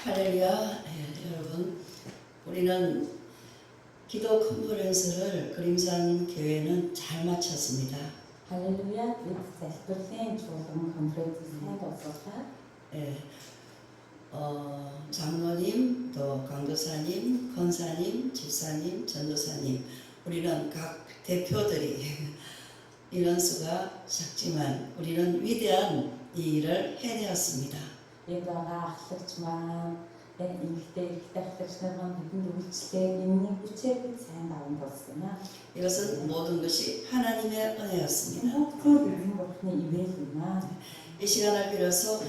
할렐루야. 여러분, 우리는 기도 컨퍼런스를 그림산 교회는 잘 마쳤습니다. Halleluja, бид залбирлын чуулган конференцийг сайн дуусгарлаа. 장로님, 또 강도사님, 권사님, 집사님, 전도사님, 우리는 각 대표들이 인원수가 작지만 우리는 위대한 이 일을 해내었습니다. Энд байгаа ахлагч маань, эмэгтэй ахлагч нар маань бидэнд үйлчлээ, энэний хүчээр бид сайн даван болсон. 이것은 모든 것이 하나님의 은혜였습니다. Бүгд бурхны ивэл юм. 이 시간을 빌어서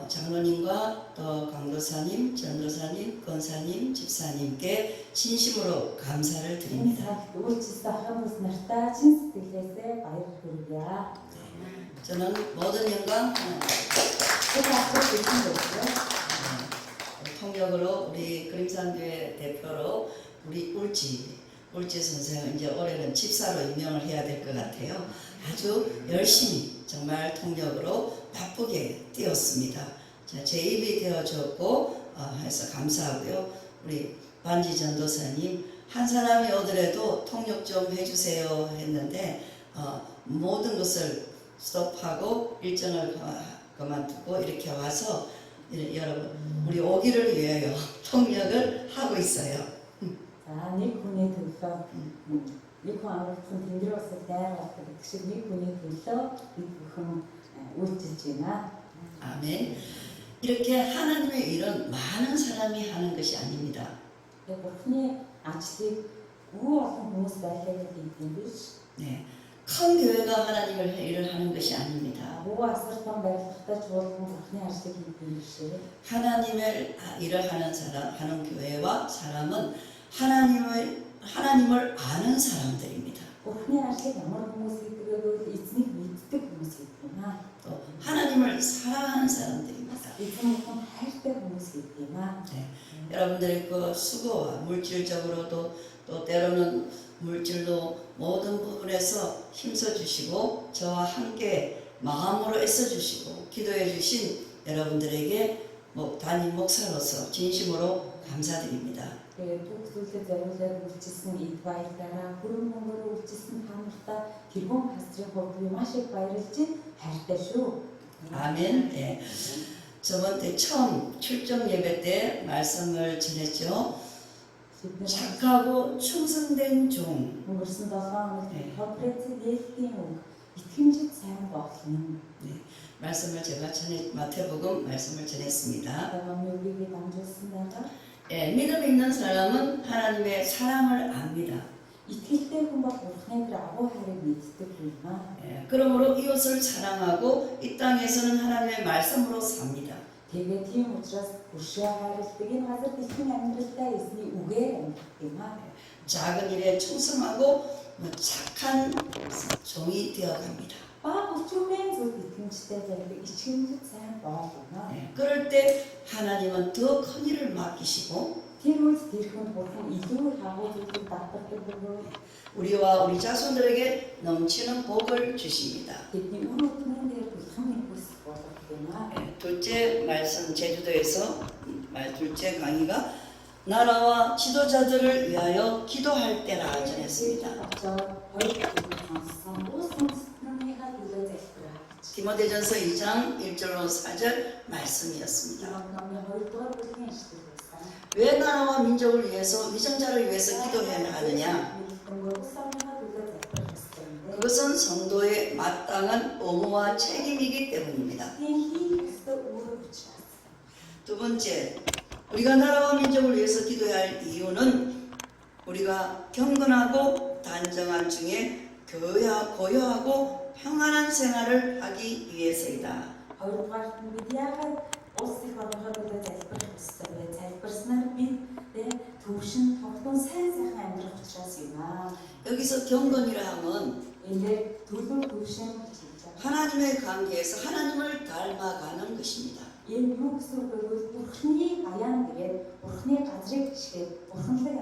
장로님과 또 강도사님, 전도사님, 권사님, 집사님께 진심으로 감사를 Энэ 드립니다. цагт үйлчлсэн хамт нартай чин сэтгэлээсээ баяр хүргэе. 저는 모든 영광 통역으로 우리 그림산교회 대표로 우리 울지 선생은 이제 올해는 집사로 임명을 해야 될 것 같아요. 아주 열심히 정말 통역으로 바쁘게 뛰었습니다. 제 입이 되어줬고 해서 감사하고요. 우리 반지 전도사님 한 사람이 오더라도 통역 좀 해주세요 했는데 모든 것을 스톱하고 일정을 그만두고 이렇게 와서 여러분 우리 오기를 위하여 통역을 하고 있어요. За нэг хүний төлөө нэг хүн амралтын тэнгэрээс дайраад гэдэг шиг нэг хүний төлөө бид бүхэн үйлчилж байна. 아멘. 이렇게 하나님의 일은 많은 사람이 하는 것이 아닙니다. Яг бурхны ажлыг бүх олон хүмүүс байлгаад хийдэг биш. 네, 큰 교회가 하나님의 일을 하는 것이 아닙니다. Бүх асуултан байрлахтай чуулган бурхны ажлыг хийдэг биш. 하나님의 일을 하는 교회와 사람은 하나님을 아는 사람들입니다. Бурхны ажлыг ямар хүмүүс хийдгээрөө эзнийг мэддэг хүмүүс гэдэг юм. 또 하나님을 사랑하는 사람들입니다. Эзэн бүхэн хайртай хүмүүс гэдэг юм. 네, 여러분들의 그 수고와 물질적으로도 또 때로는 물질로 모든 부분에서 힘써 주시고 저와 함께 마음으로 애써 주시고 기도해 주신 여러분들에게 담임 목사로서 진심으로 감사드립니다. Бүх зүйлээ зориулаад үйлчилсэн эд баярлаараа бүрэн мөнгөөр үйлчилсэн та нартай тэрхүү пастрын хувьд би маш их баярлж хайртай шүү. 아멘. 네. 저번 때 처음 출정 예배 때 말씀을 전했죠. 착하고 충성된 종. өнгөрсөн 7 хоногт конференцэд ээлтийн үг итгэмжит сайн болно. 네. 말씀을 제가 마태복음 말씀을 전했습니다. Тэгвэл үгийг дамжуулсан байгаа. 예, 믿음 있는 사람은 하나님의 사랑을 압니다. Итгэлтэй хүн бол Бурхны агуу хайрыг мэддэг юм. 예, 그러므로 이웃을 사랑하고 이 땅에서는 하나님의 말씀으로 삽니다. Тэгээд тийм учраас өршөө хайрладаг энэ газар дэлхийн амьдралдаа эзний үгээр амьдардаг юм. 작은 일에 충성하고 착한 종이 되어갑니다. Бага хүчмэн зүйл итгэмжтэй байдаг ичгэмжит сайн боол юм. 예, 그럴 때 하나님은 더 큰 일을 맡기시고 Тэр үед тэр хүн Бурхан илүү агуу зүйлийг даатгадаг бөгөөд 우리와 우리 자손들에게 넘치는 복을 주십니다. бидний үр өдмөн дээр бүхэн хүс болгох юм. 예, 둘째 말씀 제주도에서 둘째 강의가 나라와 지도자들을 위하여 기도할 때라 전했습니다. 디모데전서 2장 1절로 4절 말씀이었습니다. 왜 나라와 민족을 위해서 위정자를 위해서 기도해야 하느냐? 그것은 성도의 마땅한 의무와 책임이기 때문입니다. 두 번째, 우리가 나라와 민족을 위해서 기도해야 할 이유는 우리가 경건하고 단정한 중에 고요하고 평안한 생활을 하기 위해서이다. Хоёрдугаарт нь бид яагаад улс их орнохоо төлөө залбирах ёстой вэ? Залбирснаар бид төвшин тогтун сайн сайхан амьдрах учраас юм аа. 여기서 경건이라 함은 Эндээ төлөв төвшин гэж хэлж байгаа. 하나님의 관계에서 하나님을 닮아가는 것입니다. Энэ юу гэсэн үг вэ? Бурхны аян тэгээд Бурхны газрыг хишгээд Бурханлаг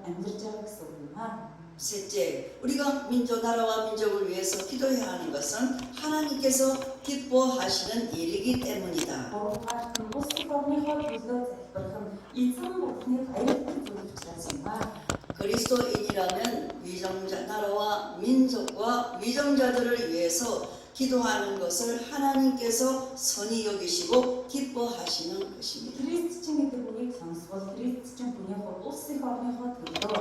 амьдарч байгаа гэсэн үг юм аа. 셋째, 우리가 나라와 민족을 위해서 기도해야 하는 것은 하나님께서 기뻐하시는 일이기 때문이다. Гуравдугаарт нь улс их орныхоо төлөө залбирах нь эзэн Бурхныг аярлах зүйл учраас юм аа. 그리스도인이라면 나라와 민족과 위정자들을 위해서 기도하는 것을 하나님께서 선히 여기시고 기뻐하시는 것입니다. Христчин гэдэг үгийг сонсвол христчин хүний хувьд улс их орныхоо төлөө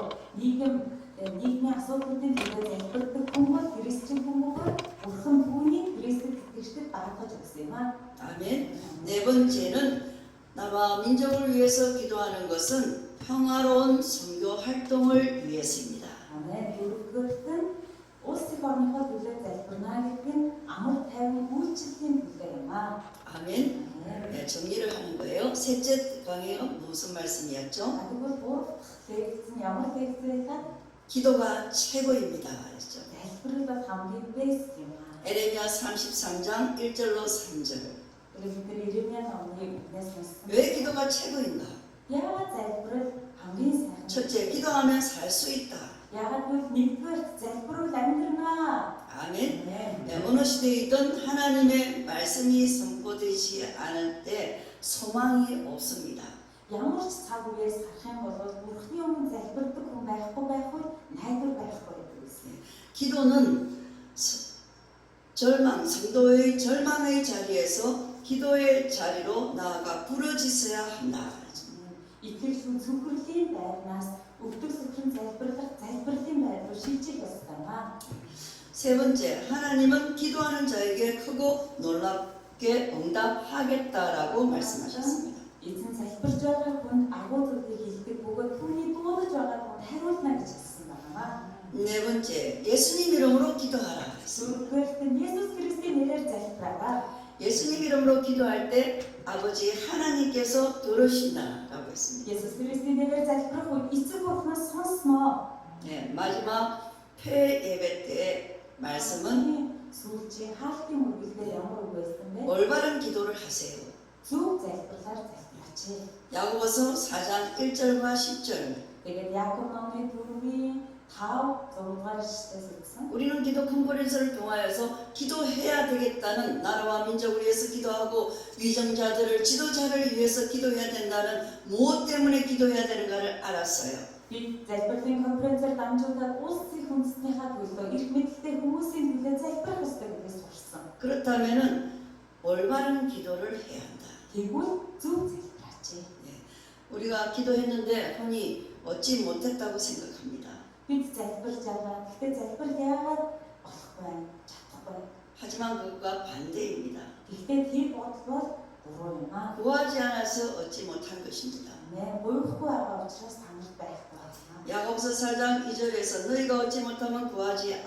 нийгмийн асуудлуудын төлөө залбирдаг хүн бол христчин хүн бол Бурхан түүнийг Христэд итгэжтэй даатгаж өгсөн юм аа. 아멘. 네 번째는 나라와 민족을 위해서 기도하는 것은 평화로운 선교 활동을 위해서입니다. Амен. Дөрөвдүгээрт нь улс их орныхоо төлөө залбирна гэдэг нь амар тайван үйлчлэлийн төлөө юм аа. 아멘. 네, 정리를 하는 거예요. 셋째 강의는 무슨 말씀이었죠? Тэгвэл гурав дахь лекц нь ямар лекц вэ? 기도가 최고입니다. 그랬죠. Залбирал бол хамгийн бэст юм аа. 에레미야 33장 1절로 3절. Бид Иремья номны үгнээс сонссон. 왜 기도가 최고인가? Яагаад залбирал хамгийн сайхан? 첫째, 기도하면 살 수 있다. Яагаад гэвэл нэгдүгээр залбирал амьдрнаа. 아멘. Амен. 네, 어느 시대이든 하나님의 말씀이 선포되지 않을 때 소망이 없습니다. Ямар ч цаг үеэс харах юм бол Бурхны өмнө залбирдаг хүн байхгүй найдвар байхгүй гэсэн. 기도는 성도의 절망의 자리에서 기도의 자리로 나아가 부르짖어야 한다. Итгэл зүрхрлийн байрнаас өвдөг сүрхэн залбирлын байр руу шилжих ёстой маа. 세 번째, 하나님은 기도하는 자에게 크고 놀랍게 응답하겠다라고 말씀하셨습니다. Эзэн залбирж байгаа хүнд агуу зүйлийг хэлдэг бөгөөд түүний дуудаж байгаа хүнд хариулна гэж хэлсэн байна. 네 번째, 예수님 이름으로 기도하라. Дөрөвдүгээрт нь Есүс Христийн нэрээр залбираа. 예수님 이름으로 기도할 때 아버지 하나님께서 들으신다라고 했습니다. Есүс Христийн нэрээр залбирах үед эцэг Бурхнаас сонсноо. 네, 마지막 폐 예배 때 말씀은 сүүлчийн хаалтын үргэлжлэл ямар үг байсан бэ? 올바른 기도를 하세요. Зөв залбирлаар залбираач. 야고보서 4장 1절과 10절. Тэгээд Яаков номны 4-ийн 5 6-р эшлэлээс үзсэн. 우리는 기도 컨퍼런스를 통하여서 기도해야 되겠다는 나라와 민족을 위해서 기도하고 위정자들을 지도자를 위해서 기도해야 된다는 무엇 때문에 기도해야 되는가를 알았어요. Бид залбирлын конференцээр дамжуулаад улс их үндэстнийхаа төлөө эрх мэдэлтэй хүмүүсийн төлөө залбирах ёстой гэдгийг сурсан. 그렇다면은 올바른 기도를 해야 한다. Тэгвэл зөв залбираач. 네. 우리가 기도했는데 흔히 얻지 못했다고 생각합니다. Бид залбирч байгаа. Гэхдээ залбир яагаад болохгүй, чадахгүй. 하지만 그것과 반대입니다. Гэхдээ тэр бодвол буруу юм аа. 구하지 않아서 얻지 못한 것입니다. Буйхгүй байгаа учраас танарт байхгүй. 야고보서 4장 2절에서 너희가 얻지 못하면 구하지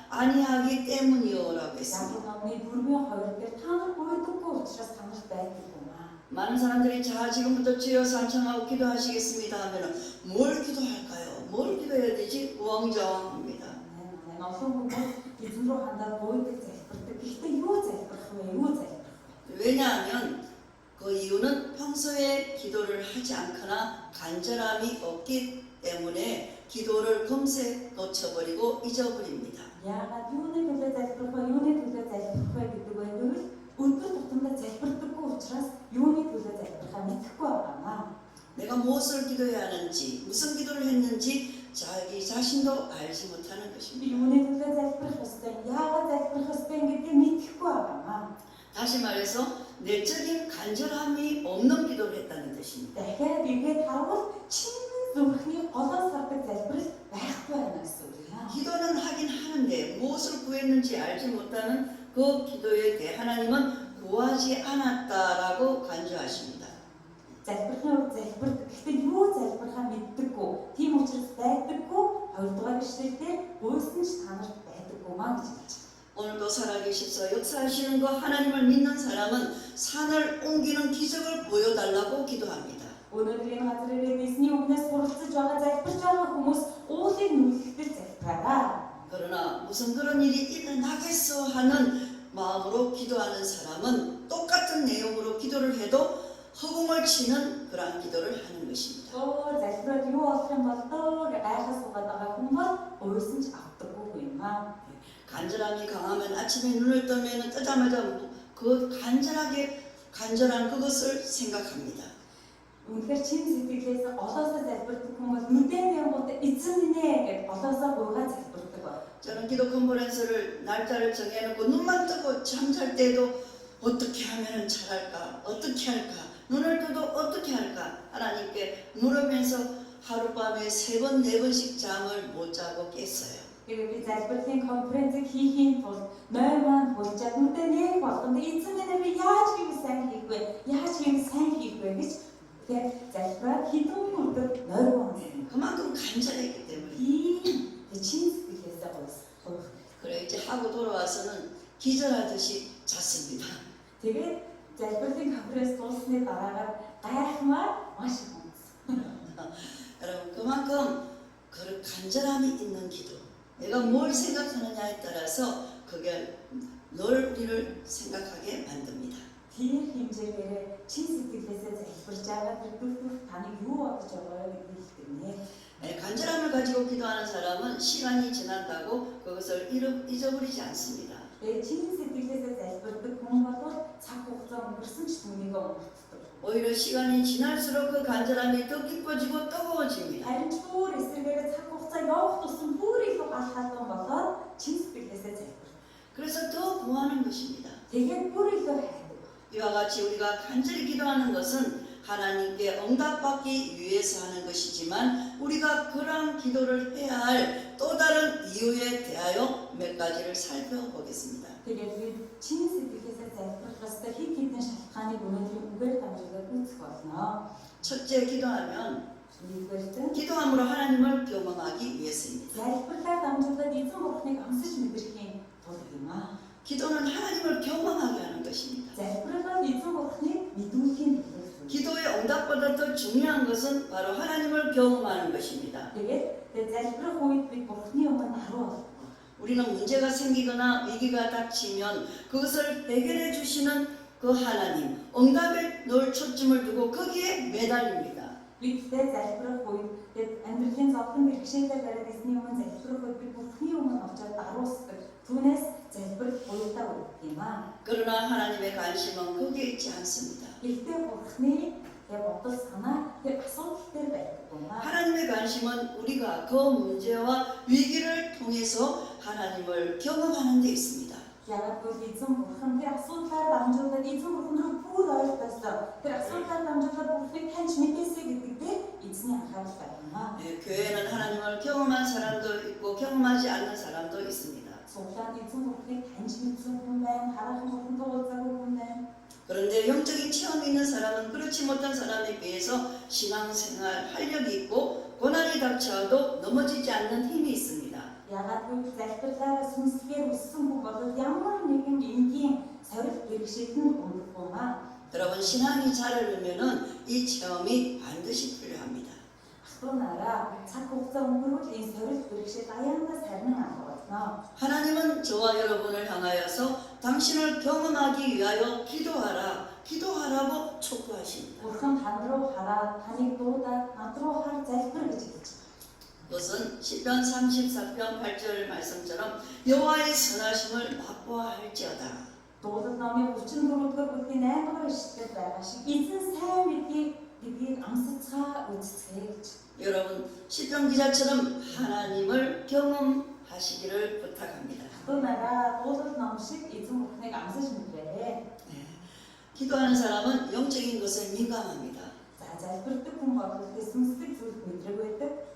아니하기 때문이요라고 했습니다. Яаков номны 4-ийн 2 дээр та нар гуйдаггүй учраас танарт байдаг юм аа. 많은 사람들이 자 지금부터 주여 삼창하고 기도하시겠습니다 하면은 뭘 기도할까요? 뭘 기도해야 되지? 우왕좌왕합니다. Олон хүмүүс эзэн рүү хандаад гуйдаг залбирдаг. Гэхдээ юу залбирах вэ? 왜냐하면 그 이유는 평소에 기도를 하지 않거나 간절함이 없기 때문에 기도를 금세 놓쳐버리고 잊어버립니다. Яагаад юуны төлөө залбирах вэ? Юуны төлөө залбирах вэ гэдэг байвал өдөр тутамдаа залбирдаггүй учраас юуны төлөө залбирахаа мэдэхгүй байгаа. 내가 무엇을 기도해야 하는지, 무슨 기도를 했는지 자기 자신도 알지 못하는 것입니다. Юуны төлөө залбирах ёстой, яагаад залбирах ёстой гэдгийг мэдэхгүй байгаа. 다시 말해서 내적인 간절함이 없는 기도를 했다는 뜻입니다. Дахиад игээд харвал чингэн зүрхний голоос гардаг залбирал байхгүй байна гэсэн үг юм. 기도는 하긴 하는데 무엇을 구했는지 알지 못하는 그 기도에 대해 하나님은 구하지 않았다라고 간주하십니다. залбирхны үед залбирдаг. Гэхдээ юу залбирхаа мэддэггүй. Тийм учраас байдаггүй. Хоёрдугаар ишлэлээр өөрсөн ч танарт байдаггүй маа гэж хэлж байна. 오늘도 살아계셔서 역사하시는 그 하나님을 믿는 사람은 산을 옮기는 기적을 보여달라고 기도합니다. Өнөөдрийн газрын эзний өмнөөс суралцж байгаа залбирч байгаа хүмүүс уулыг нүлгэхдээ залбираа. 그러나 무슨 그런 일이 일어나겠어 하는 마음으로 기도하는 사람은 똑같은 내용으로 기도를 해도 허공을 치는 그러한 기도를 하는 것입니다. залбираад юу болох юм бол дөө гэж гайхаж суугаад байгаа хүн бол өөрсөн ч автдаггүй юм аа. 간절함이 강하면 아침에 눈을 뜨면 뜨자마자 그 간절한 그것을 생각합니다. Үнэхээр чин сэтгэлээс олоосоо залбирдаг хүн бол нүдэн янгууд эзэн минь гэж олоосоо гуйгаа залбирдаг ба. 저는 기도 컨퍼런스를 날짜를 정해놓고 눈만 뜨고 잠잘 때도 어떻게 하면 잘할까? 어떻게 할까? 눈을 떠도 어떻게 할까? 하나님께 물으면서 하룻밤에 3번, 4번씩 잠을 못 자고 깼어요. Тэгээд би залбирлын конференцийг хийхийн тулд ной маань булжаад нүдэн нэг болгонд эзэн минь би яаж хийх сайн хийх вэ? Яаж хийх сайн хийх вэ гэж тэгээд залбираад хідэн өдөр ной маань 그만큼 간절했기 때문에. чин сэтгэлээсээ гойх. 그래 이제 하고 돌아와서는 기절하듯이 잤습니다. Тэгээд залбирлын конференц дуусны дараагаар гайхмаар маш их унтсан. 여러분 그만큼 그 간절함이 있는 기도. 내가 뭘 생각하느냐에 따라서 그게 늘 우리를 생각하게 만듭니다. Тэр хэмжээгээр чин сэтгэлээсээ залбирж байгаа тэр таны юу бодож байгаа гэдгийг хэлнэ. 간절함을 가지고 기도하는 사람은 시간이 지난다고 그것을 잊어버리지 않습니다. чин сэтгэлээсээ залбирдаг хүн бол цаг хугацаа өнгөрсөн ч түүнийг мартдаг. 오히려 시간이 지날수록 그 간절함이 더 깊어지고 뜨거워집니다. Харин ч бүр эсрэгээр цаг хугацаа явах тусам бүр их галхалдан болоод чин сэтгэлээсээ залбирдаг. 그래서 더 구하는 것입니다. Тэгээд бүр их хайдаг. 이와 같이 우리가 간절히 기도하는 것은 하나님께 응답받기 위해서 하는 것이지만 우리가 그러한 기도를 해야 할 또 다른 이유에 대하여 몇 가지를 살펴보겠습니다. Тэгээд бид чин сэтгэлээсээ залбирхаас хэд хэдэн шалтгааныг өнөөдрийн үгээр дамжуулаад үзэх болно. 첫째 기도하면 Нэгдүгээр 기도함으로 하나님을 경험하기 위해서입니다. залбирлаар дамжуулаад эзэн бурхныг амсаж мэдрэхийн тулд юм аа. 기도는 하나님을 경험하게 하는 것입니다. залбирлаар эзэн бурхныг мэдүүлэхийн тулд. 기도의 응답보다 더 중요한 것은 바로 하나님을 경험하는 것입니다. Тэгээд залбирх үед бид бурхны өмнө харуу. 우리는 문제가 생기거나 위기가 닥치면 그것을 해결해 주시는 그 하나님, 응답에 늘 초점을 두고 거기에 매달립니다. Бидтэй залбирх үед тэгээд амьдралын зовлон бэрхшээлээр гараад эзний өмнө залбирх үед бид бурхны өмнө очиод аруусдаг. Түүнээс залбирх уйлдаа өгдөг юм аа. 그러나 하나님의 관심은 거기에 있지 않습니다. Гэхдээ бурхны бодол санаа тэр асуудал дээр байдаг юм аа. 하나님의 관심은 우리가 그 문제와 위기를 통해서 하나님을 경험하는 데 있습니다. Яг бол эзэн бурхан тэр асуудлаар дамжуулаад эзэн бурхан руу бүр ойлтосоо тэр асуудлаар дамжуулаад бурхныг таньж мэдээсэй гэдэгт эзний анхаарал байна. 교회는 하나님을 경험한 사람도 있고 경험하지 않는 사람도 있습니다. Суглаад эзэн бурхныг таньж мэдсэн хүн байна, хараахан бурхантай уулзаагүй хүн байна. 그런데 영적인 체험이 있는 사람은 그렇지 못한 사람에 비해서 신앙생활 활력이 있고 고난이 닥쳐도 넘어지지 않는 힘이 있습니다. Ягаад гэвэл залбирлаараа сүнслэгээр өссөн хүн бол ямар нэгэн энгийн сорилт бэрхшээлтэнд унахгүй маа. 여러분 신앙이 자라려면은 이 체험이 반드시 필요합니다. Ахтунаараа цаг хугацаа өнгөрвөл энэ сорилт бэрхшээл аяндаа сарнан амгална. 하나님은 저와 여러분을 향하여서 당신을 경험하기 위하여 기도하라고 촉구하십니다. Бурхан танд руу хараад таныг дуудаад над руу хар залбир гэж хэлж байна. 그것은 시편 34편 8절 말씀처럼 여호와의 선하심을 맛보아 할지어다. Дуулал номын 34-р бүлгийн 8-р ишлэлээр байгаа шиг эзэн сайн гэдгийг амсацгаа үзцгээе гэж. 여러분 시편 기자처럼 하나님을 경험하시기를 부탁합니다. Ахтунаараа дуулал ном шиг эзэн бурхныг амсаж мэдрээрэй. 기도하는 사람은 영적인 것에 민감합니다. За залбирдаг хүн бол сүнслэг зүйлд мэдрэг байдаг.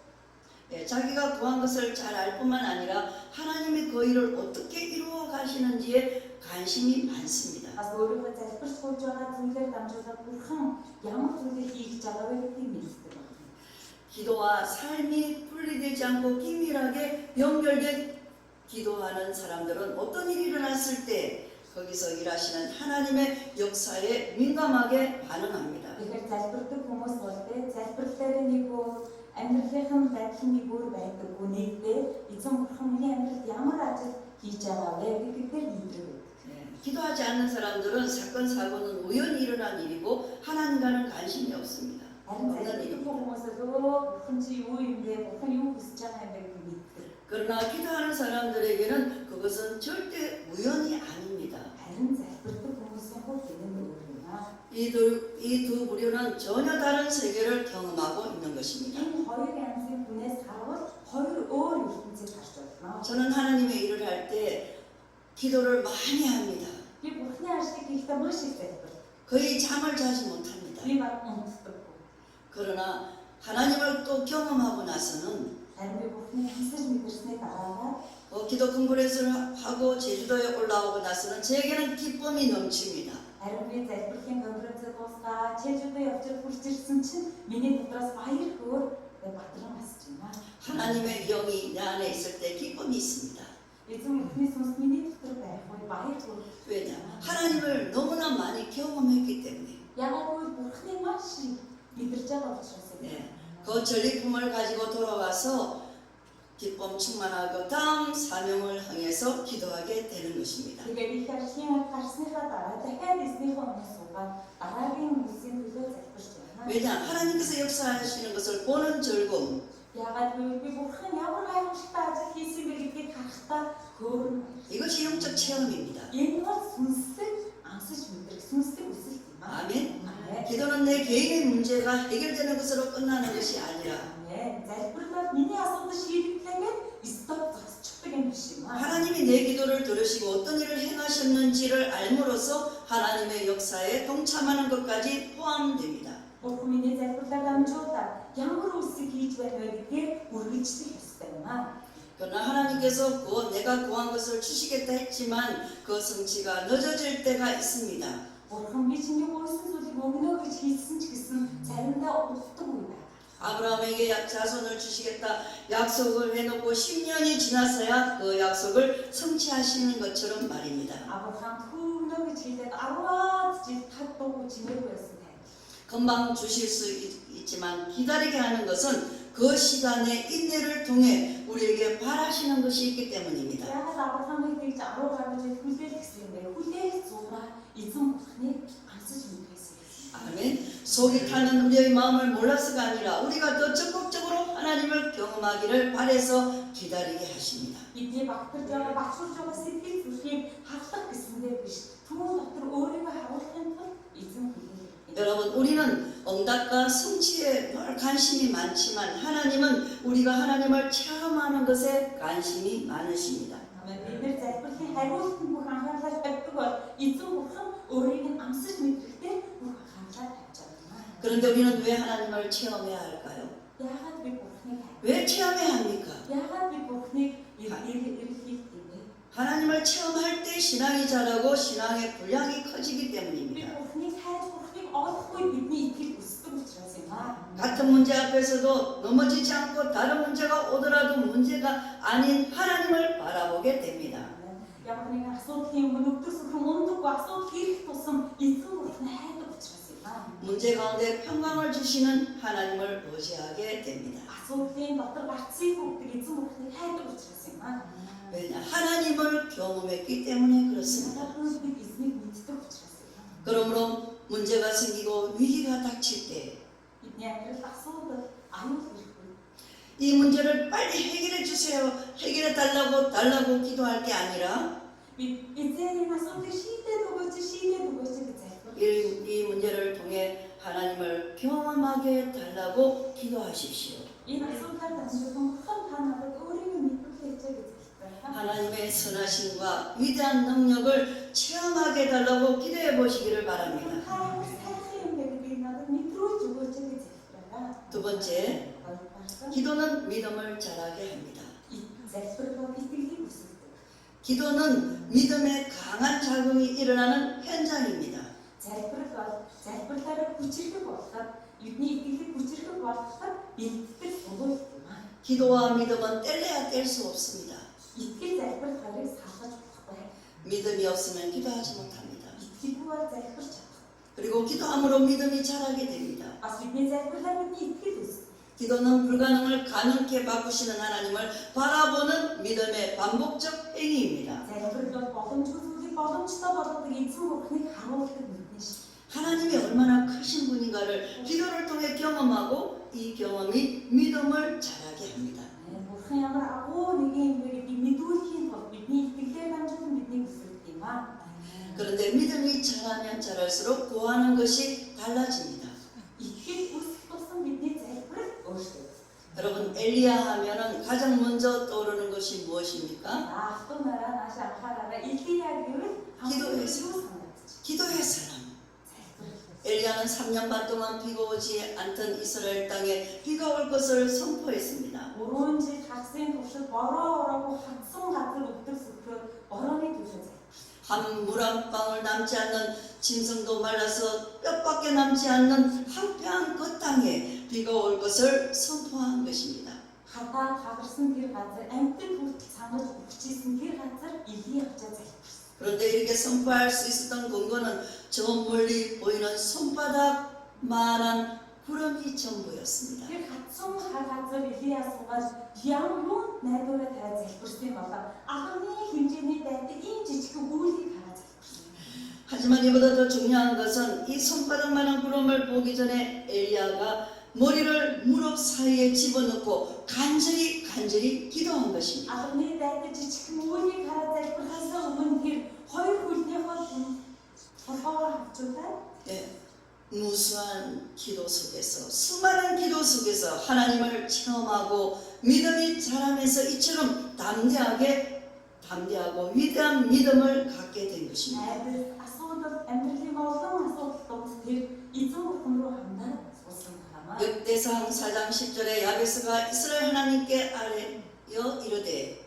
자기가 구한 것을 잘 알 뿐만 아니라 하나님이 그 일을 어떻게 이루어 가시는지에 관심이 많습니다. Бас өөрийнхөө залбирч сууж байгаа зүйлээр дамжуулаад Бурхан ямар зүйлийг хийж байгаа вэ гэдгийг мэддэг байна. 기도와 삶이 분리되지 않고 긴밀하게 연결된 기도하는 사람들은 어떤 일이 일어났을 때 거기서 일하시는 하나님의 역사에 민감하게 반응합니다. Тэгэхээр залбирдаг хүмүүс бол залбирлаараа нэг өөр амьдралын байдал нэг өөр байдаггүй нэгдээ эзэн Бурхан миний амьдралд ямар ажил хийж байгаа вэ гэдгээр мэдэрдэг. 기도하지 않는 사람들은 사건 사고는 우연히 일어난 일이고 하나님과는 관심이 없습니다. Харин залбирдаг хүмүүсээ Бурхан чи юу юм бэ? Бурхан юу хүсэж байгаа юм бэ гэж мэддэг. 그러나 기도하는 사람들에게는 그것은 절대 우연이 아닙니다. Харин залбирдаг хүмүүсийн хувьд энэ нь өөр юм аа. 이 두 부류는 전혀 다른 세계를 경험하고 있는 것입니다. Энэ хоёр янзын хүнээс харвал хоёр өөр ертөнцийг харж байна. 저는 하나님의 일을 할 때 기도를 많이 합니다. Би Бурханы ажлыг хийхдээ маш их залбирдаг. 거의 잠을 자지 못합니다. Би баг унтдаггүй. 그러나 하나님을 또 경험하고 나서는 Харин би Бурханы хэлсэж мэдэрснээ дараагаар 기도 컨퍼런스를 하고 제주도에 올라오고 나서는 제게는 기쁨이 넘칩니다. харин би залбирлын конференцэд дуусгаа Чежүдөө явж хурж ирсэн чинь миний дотроос баяр хөөр бадран басж байна. 하나님의 영이 내 안에 있을 때 기쁨이 있습니다. Эзэн Бурханы сүнс миний дотор байх үе баяр хөөр. 왜냐? 하나님을 너무나 많이 경험했기 때문에. Яагаад гэвэл Бурханы маш их мэдэрч байгаа учраас юм. 그 전리품을 가지고 돌아와서 기쁨 충만하고 다음 사명을 향해서 기도하게 되는 것입니다. Тэгээд их архийн гарсныхаа дараа дахиад эзнийхээ өмнө суугаад дараагийн үсгийн төлөө залбирч байна. 왜냐? 하나님께서 역사하시는 것을 보는 즐거움. Яагаад гэвэл би Бурхан ямар гайхамшигтай ажил хийсэн бэ гэдгийг харахтаа хөөрөн. 이것이 영적 체험입니다. Энэ бол сүнслэг амсаж мэдрэх сүнслэг үсэлт юм аа. 아멘. 아멘. 기도는 내 개인의 문제가 해결되는 것으로 끝나는 것이 아니라 아멘. залбирлаад миний асуудал шийдэгдлээгээд стоп зогсчихдаг юм биш юм аа. 하나님이 내 기도를 들으시고 어떤 일을 행하셨는지를 알므로써 하나님의 역사에 동참하는 것까지 포함됩니다. Бурхан миний залбирлаар дамжуулаад ямар үсэг хийж байна вэ гэдгээр үргэлжлэх ёстой юм аа. 그러나 하나님께서 내가 구한 것을 주시겠다 했지만 그 성취가 늦어질 때가 있습니다. Бурхан би чиний гуйсан зүйлийг өгнө гэж хэлсэн ч гэсэн заримдаа устдаг үе байна. 아브라함에게 자손을 주시겠다 약속을 해놓고 10년이 지나서야 그 약속을 성취하시는 것처럼 말입니다. Авраам өгнө гэж хэлээд 10-аад жил тагдуугүй чимээгүй байсан тань. 금방 주실 수 있지만 기다리게 하는 것은 그 시간의 인내를 통해 우리에게 바라시는 것이 있기 때문입니다. Яагаад Авраамыг тэгж 10 гаруй жил хүлээх гэсэн юм бэ? Хүлээх зураа эзэн Бурханыг амсаж мэдгээсэн. 아멘. 속이 타는 우리의 마음을 몰라서가 아니라 우리가 더 적극적으로 하나님을 경험하기를 바라서 기다리게 하십니다. Бидний багтарч байгаа багшуулж байгаа сэтгэл зүрхийг хавлах гэсэндээ биш. Түүн дотор өөрийгөө харуулахын тулд эзэн хүлээх. 여러분, 우리는 응답과 성취에 늘 관심이 많지만 하나님은 우리가 하나님을 체험하는 것에 관심이 많으십니다. Бид нэр залбирлын хариултанд бүх анхаарлаа тавьдаг бол эзэн Бурхан өөрийг нь амсаж мэдрэхдээ бүх анхаарлаа тавьж байгаа. 그런데 우리는 왜 하나님을 체험해야 할까요? Яагаад би Бурханыг 왜 체험해야 합니까? яагаад би Бурханыг эргэлхийлэх юм бэ? 하나님을 체험할 때 신앙이 자라고 신앙의 분량이 커지기 Би 때문입니다. Бурханыг хайж Бурханыг олохгүй бидний итгэл өсдөг учраас юм аа. 같은 문제 앞에서도 넘어지지 않고 다른 문제가 오더라도 문제가 아닌 하나님을 바라보게 됩니다. Ямар нэгэн асуудлын өмнө өвдөрсөн мундаггүй асуудал хийх тусам эзэн Бурхан хайдаг учраас юм аа. 문제 가운데 평강을 주시는 하나님을 의지하게 됩니다. Асуудлын дотор гарцыг өгдөг эзэн Бурханыг хайдаг учраас юм аа. 왜냐? 하나님을 경험했기 때문에 그렇습니다. Яагаад бид эзнийг мэддэг учраас юм аа. 그러므로 문제가 생기고 위기가 닥칠 때 이 Бидний амьдралд асуудал аюул ирэхгүй. 문제를 빨리 해결해 주세요. 해결해 달라고 기도할 게 아니라 Би эзэн энэ асуудлыг шийдээд өгөөч гэж залбирх. 이 문제를 통해 하나님을 경험하게 달라고 기도하십시오. Энэ асуудлаар дамжуулан Бурхан та надад өөрийгөө мэдүүлээч гэж залбирх. 하나님의 선하심과 위대한 능력을 체험하게 달라고 기도해 보시기를 바랍니다. Та сайхан юм гэдгийг надад мэдрүүлж өгөөч гэж залбирх. 두 번째, 기도는 믿음을 자라게 합니다. залбирх итгэлийг өсгөдөг. 기도는 믿음의 강한 작용이 일어나는 현장입니다. залбирлаараа хүчрэх болоход бидний итгэлийг хүчрэх болгоход бэлтгэл болов юм аа. 기도와 믿음은 뗄래야 뗄 수 없습니다. Итгэл залбирал хоёрыг салгаж болохгүй. 믿음이 없으면 기도하지 못합니다. Итгэлгүй бол залбирч чадах. 그리고 기도함으로 믿음이 자라게 됩니다. Бас бидний залбирлаар бидний итгэл өсөх. 기도는 불가능을 가능케 바꾸시는 하나님을 바라보는 믿음의 반복적 행위입니다. Залбирал бол боломжгүй зүйлийг боломжтой болгодог эзэн бурхныг харуулдаг мэднэ шиг. 하나님이 얼마나 크신 분인가를 기도를 통해 경험하고 이 경험이 믿음을 자라게 합니다. Бурхан ямар агуу нэгэн юм бэ гэдгийг мэдүүлэхийн тулд бидний итгэлээр дамжуулан биднийг өсгөх юм аа. 그런데 믿음이 자라면 자랄수록 구하는 것이 달라집니다. Итгэл өсөх тусам бидний залбирал өөрчлөгдөв. 여러분 엘리야 하면은 가장 먼저 떠오르는 것이 무엇입니까? Ахтун нараа нааш анхаараараа Илияг гэвэл 기도의 хамгийн 사람. илүү санагдчих. 기도의 사람. Залбирал. 엘리야는 3년 반 동안 비가 오지 않던 이스라엘 땅에 비가 올 것을 선포했습니다. 3 жил хагсын туршид бороо ороогүй хатсан газар өвдөр сүрхөөр борооны төлөө залбирал. 한 물 한 방울 남지 않는 짐승도 말라서 뼈밖에 남지 않는 황폐한 그 땅에 비가 올 것을 선포한 것입니다. Хадаа хагарсан тэр газар амьтад хүртэл сангаж өвчижсэн тэр газар Илия очиж залбирсан. 그런데 이렇게 선포할 수 있었던 근거는 저 멀리 보이는 손바닥만한 구름이 전부였습니다. Тэр хатсан газар Илия суугаад яам юунд найдвараа тавиад залбирсан болоо агны хэмжээний дайдаг ийм жижигхэн үйлийг хараад залбирсан. 하지만 이보다 더 중요한 것은 이 손바닥만한 구름을 보기 전에 엘리야가 머리를 무릎 사이에 집어넣고 간절히 기도한 것입니다. Агны дайдаг жижигхэн үйлийг хараад залбирхаас өмнө тэр хоёр хөлнийхөө толгоогоор хавчуулаад 네, 무수한 기도 속에서 수많은 기도 속에서 하나님을 체험하고 믿음이 자라면서 이처럼 담대하고 위대한 믿음을 갖게 된 것입니다. найдаж асуудал амьдралын олон асуудал донд тэр эзэн бурхан руу хандаад суусан хамаа. 역대상 4장 10절에 야베스가 이스라엘 하나님께 아뢰어 이르되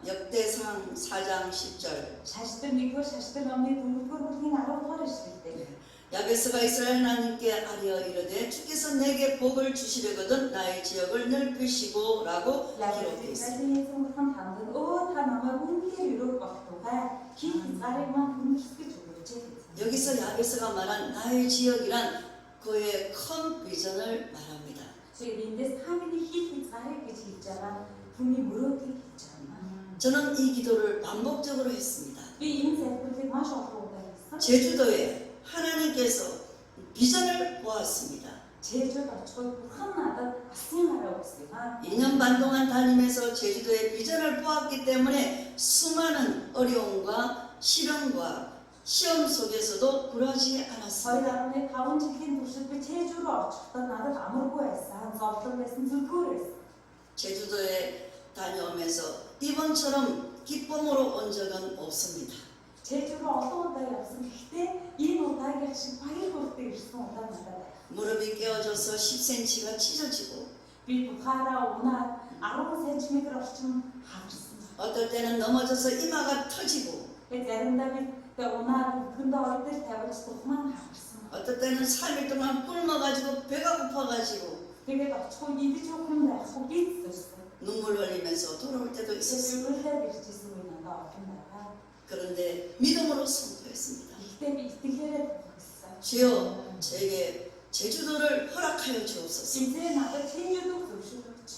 역대상 4장 10절 Шашдар 1-р шашдар номны 4-р бүлгийн 10-р эшлэлтэй. 야베스가 이스라엘 하나님께 아뢰어 이르되 주께서 내게 복을 주시려거든 나의 지역을 넓히시고 라고 기록되어 있습니다. Эзэн бурхан хандаад өө та намайг үнэхээр өрөөх болтугай хин хязгаарыг маань хүндэтгэж өгөөч. 여기서 야베스가 말한 나의 지역이란 그의 큰 비전을 말합니다. Тэгээд эндээс та миний хин хязгаарыг гэж хэлж байгаа түүний мөрөөдлийг хэлж байна. 저는 이 기도를 반복적으로 했습니다. Би энэ залбирлыг маш олон удаа хийсэн. 제주도에 하나님께서 비전을 보았습니다. 제주도 очиход бурхан надад алсын хараа өгсөн. 2년 반 동안 다니면서 제주도에 비전을 보았기 때문에 수많은 어려움과 시련과 시험 속에서도 굴하지 않았습니다. 2.5 жилийн туршид би 제주 руу очихдоо надад амаргүй байсан, зовлон байсан, зүрхүүр байсан. 제주도에 다녀오면서 이번처럼 기쁨으로 온 적은 없습니다. 제주 руу олон удаа явсан. Гэхдээ энэ удаагийн шиг баяр хөөртэй ирсэн удаа надад байна. 무릎이 깨어져서 10cm가 찢어지고 Би тухаараа унаад 10 см орчим хагарсан. 어떨 때는 넘어져서 이마가 터지고 Тэгээд заримдаа би унаад өдгөндөө ордол тавьж тухмаа хагарсан. 어떨 때는 3일 동안 굶어가지고 배가 고파가지고 Тэгээд очихгүй идэж уухгүй байхгүй гизсэн. 눈물 흘리면서 돌아올 때도 있었습니다. Зөвлөлөө ирчихсэн үе надад олон байгаа. 그런데 믿음으로 선포했습니다. Гэхдээ би итгэлээрээ тохиолсон. 주여 제게 제주도를 허락하여 주옵소서. Эзэн надад 제주도г зөвшөөрөөч.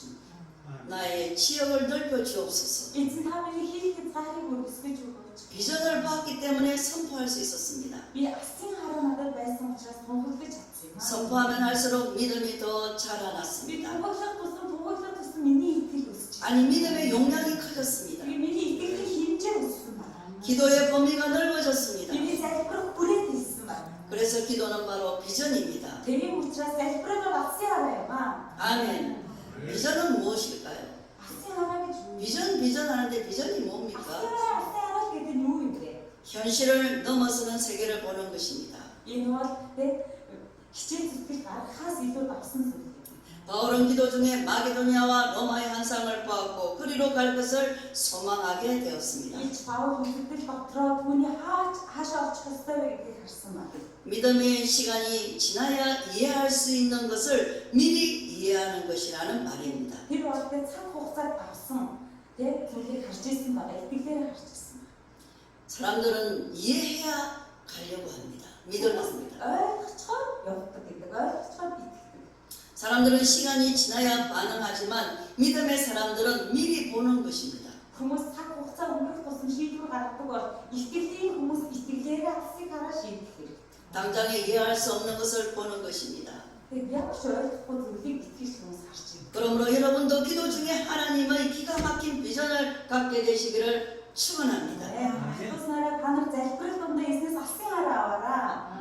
나의 지역을 넓혀 주옵소서. Эзэн та миний хин хязгаарыг өргөсгөж өгөөч. 비전을 보았기 때문에 선포할 수 있었습니다. Би алсын хараа надад байсан учраас тунхаглаж чадсан юм. 선포하면 할수록 믿음이 더 Би 자라났습니다. тунхаглах тусам миний итгэл өсч. 아니 믿음의 용량이 커졌습니다. Би миний итгэлийн хэмжээ өссөн байна. 기도의 범위가 넓어졌습니다. Миний залбирах бүрээд хэлсэн байна. 그래서 기도는 바로 비전입니다. Тийм учраас залбираа алсын хараа юм аа. 아멘. 비전은 무엇일까요? Алсын хараа гэж юу? 비전 하는데 비전이 Алсын 뭡니까? хараа гэдэг нь юу юм бэ? 현실을 넘어서는 세계를 보는 것입니다. Энэ бол хичээл зүтгэл гаргахаас илүү давсан зүйл. 바울은 기도 중에 마게도니아와 로마의 한 쌍을 보았고 그리로 갈 것을 소망하게 되었습니다. Ийж Паул үлдэл дотроо түүний хаашаа очих ёстой вэ гэдгийг харсан байна. 믿음의 시간이 지나야 이해할 수 있는 것을 미리 이해하는 것이라는 말입니다. Тэр бол тэ цаг хугацааг авсан тэг зүйлийг харж ирсэн байгаа. Итгэлээр харж ирсэн. 사람들은 이해해야 가려고 합니다. 믿으랍니다. ойлгоцохоор явдаг гэдэг. ойлгоцохоор итгэдэг. 사람들은 시간이 지나야 반응하지만 믿음의 사람들은 미리 보는 것입니다. Хүмүүс цаг хугацаа өнгөрөх тусам шийдвэр гаргадаг бол итгэлийн хүмүүс итгэлээр алсыг хараа шийдэх хэрэг. 당장에 이해할 수 없는 것을 보는 것입니다. Тэг яг ч ойлгохгүй зүйлийг итгэж хүмүүс харж байна. 그러므로 여러분도 기도 중에 하나님의 기가 막힌 비전을 갖게 되시기를 축원합니다. Христос нараа та нар залбирал дондоо эзнээс алсын хараа аваараа.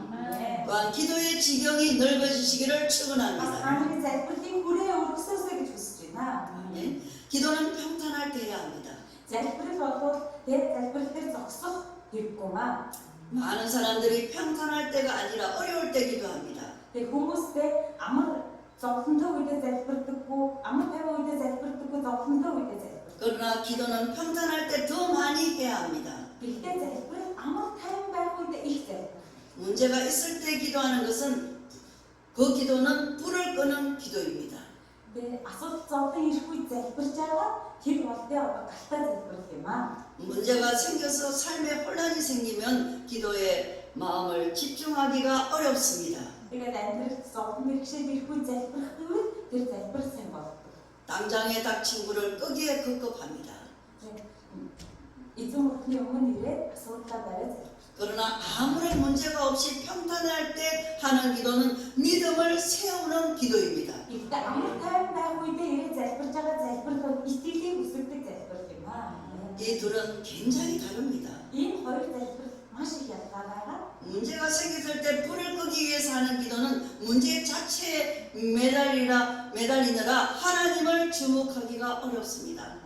또한 기도의 지경이 넓어지시기를 축원합니다. Хааны залбирлын хүрээ өргөсөөсэй гэж хүсэж байна. 네. 기도는 평탄할 때 해야 합니다. Залбирал бол тэг залбирал дээр зогсох хэрэггүй маа. 많은 사람들이 평탄할 때가 아니라 어려울 때 기도합니다. Тэг хүмүүстэй амар зовлонтой үедээ залбирдаггүй, амар тавиа үедээ залбирдаггүй, зовлонтой үедээ залбирдаг. 그러나 기도는 평탄할 때 더 많이 해야 합니다. Гэхдээ залбирал амар тайван байх үедээ их залбирдаг. 문제가 있을 때 기도하는 것은 그 기도는 불을 끄는 기도입니다. Тэг асуудал зовлон ирэх үед залбирж байгаа тэр бол тэ галтаа залбирх юм аа. 문제가 생겨서 삶에 혼란이 생기면 기도에 마음을 집중하기가 어렵습니다. Тэгээд амьдралд зовлон бэрхшээл ирэх үед залбирх гэвэл тэр залбирсан юм болдог. 당장에 닥친 불을 끄기에 급급합니다. Эзэн бурхны өмнө ирээд асуудлаа бариад залбирх. 그러나 아무런 문제가 없이 평탄할 때 하는 기도는 믿음을 세우는 기도입니다. Гэхдээ амар тайван байх үедээ ирээд залбирж байгаа залбирал итгэлийг өсгөдөг залбирх юм аа. 이 둘은 굉장히 다릅니다. Ийм хоёр залбирал маш их ялгаа байгаа. 문제가 생겼을 때 불을 끄기 위해서 하는 기도는 문제 자체에 매달리느라 하나님을 주목하기가 어렵습니다.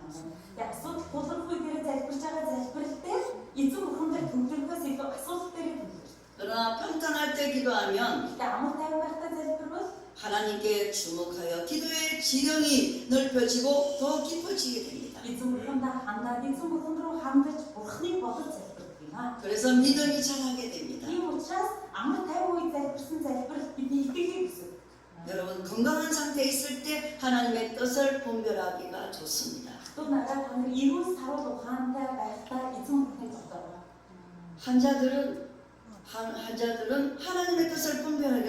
Асуудал тулах үедээ залбирж байгаа залбирал дээр эзэн бурханд төвлөрөхөөс илүү асуудал дээр төвлөрөх. 그러나 평탄할 때 기도하면 Гэхдээ амар тайван байхдаа залбирвал 하나님께 주목하여 기도의 지경이 넓혀지고 더 깊어지게 됩니다. эзэн бурхандаа хандаад эзэн бурханд руу хандаж бурхныг бодож залбирх юм аа. 그래서 믿음이 자라게 됩니다. Тийм учраас амар тайван үед залбирсан залбирал бидний итгэлийг өсгөв. 여러분 건강한 상태에 있을 때 하나님의 뜻을 분별하기가 좋습니다. Тэгвэл надад та нар эрүүл сарвал ухаантай байхдаа эзэн бурхныг бодоорой. 환자들은 하나님의 뜻을 분별하기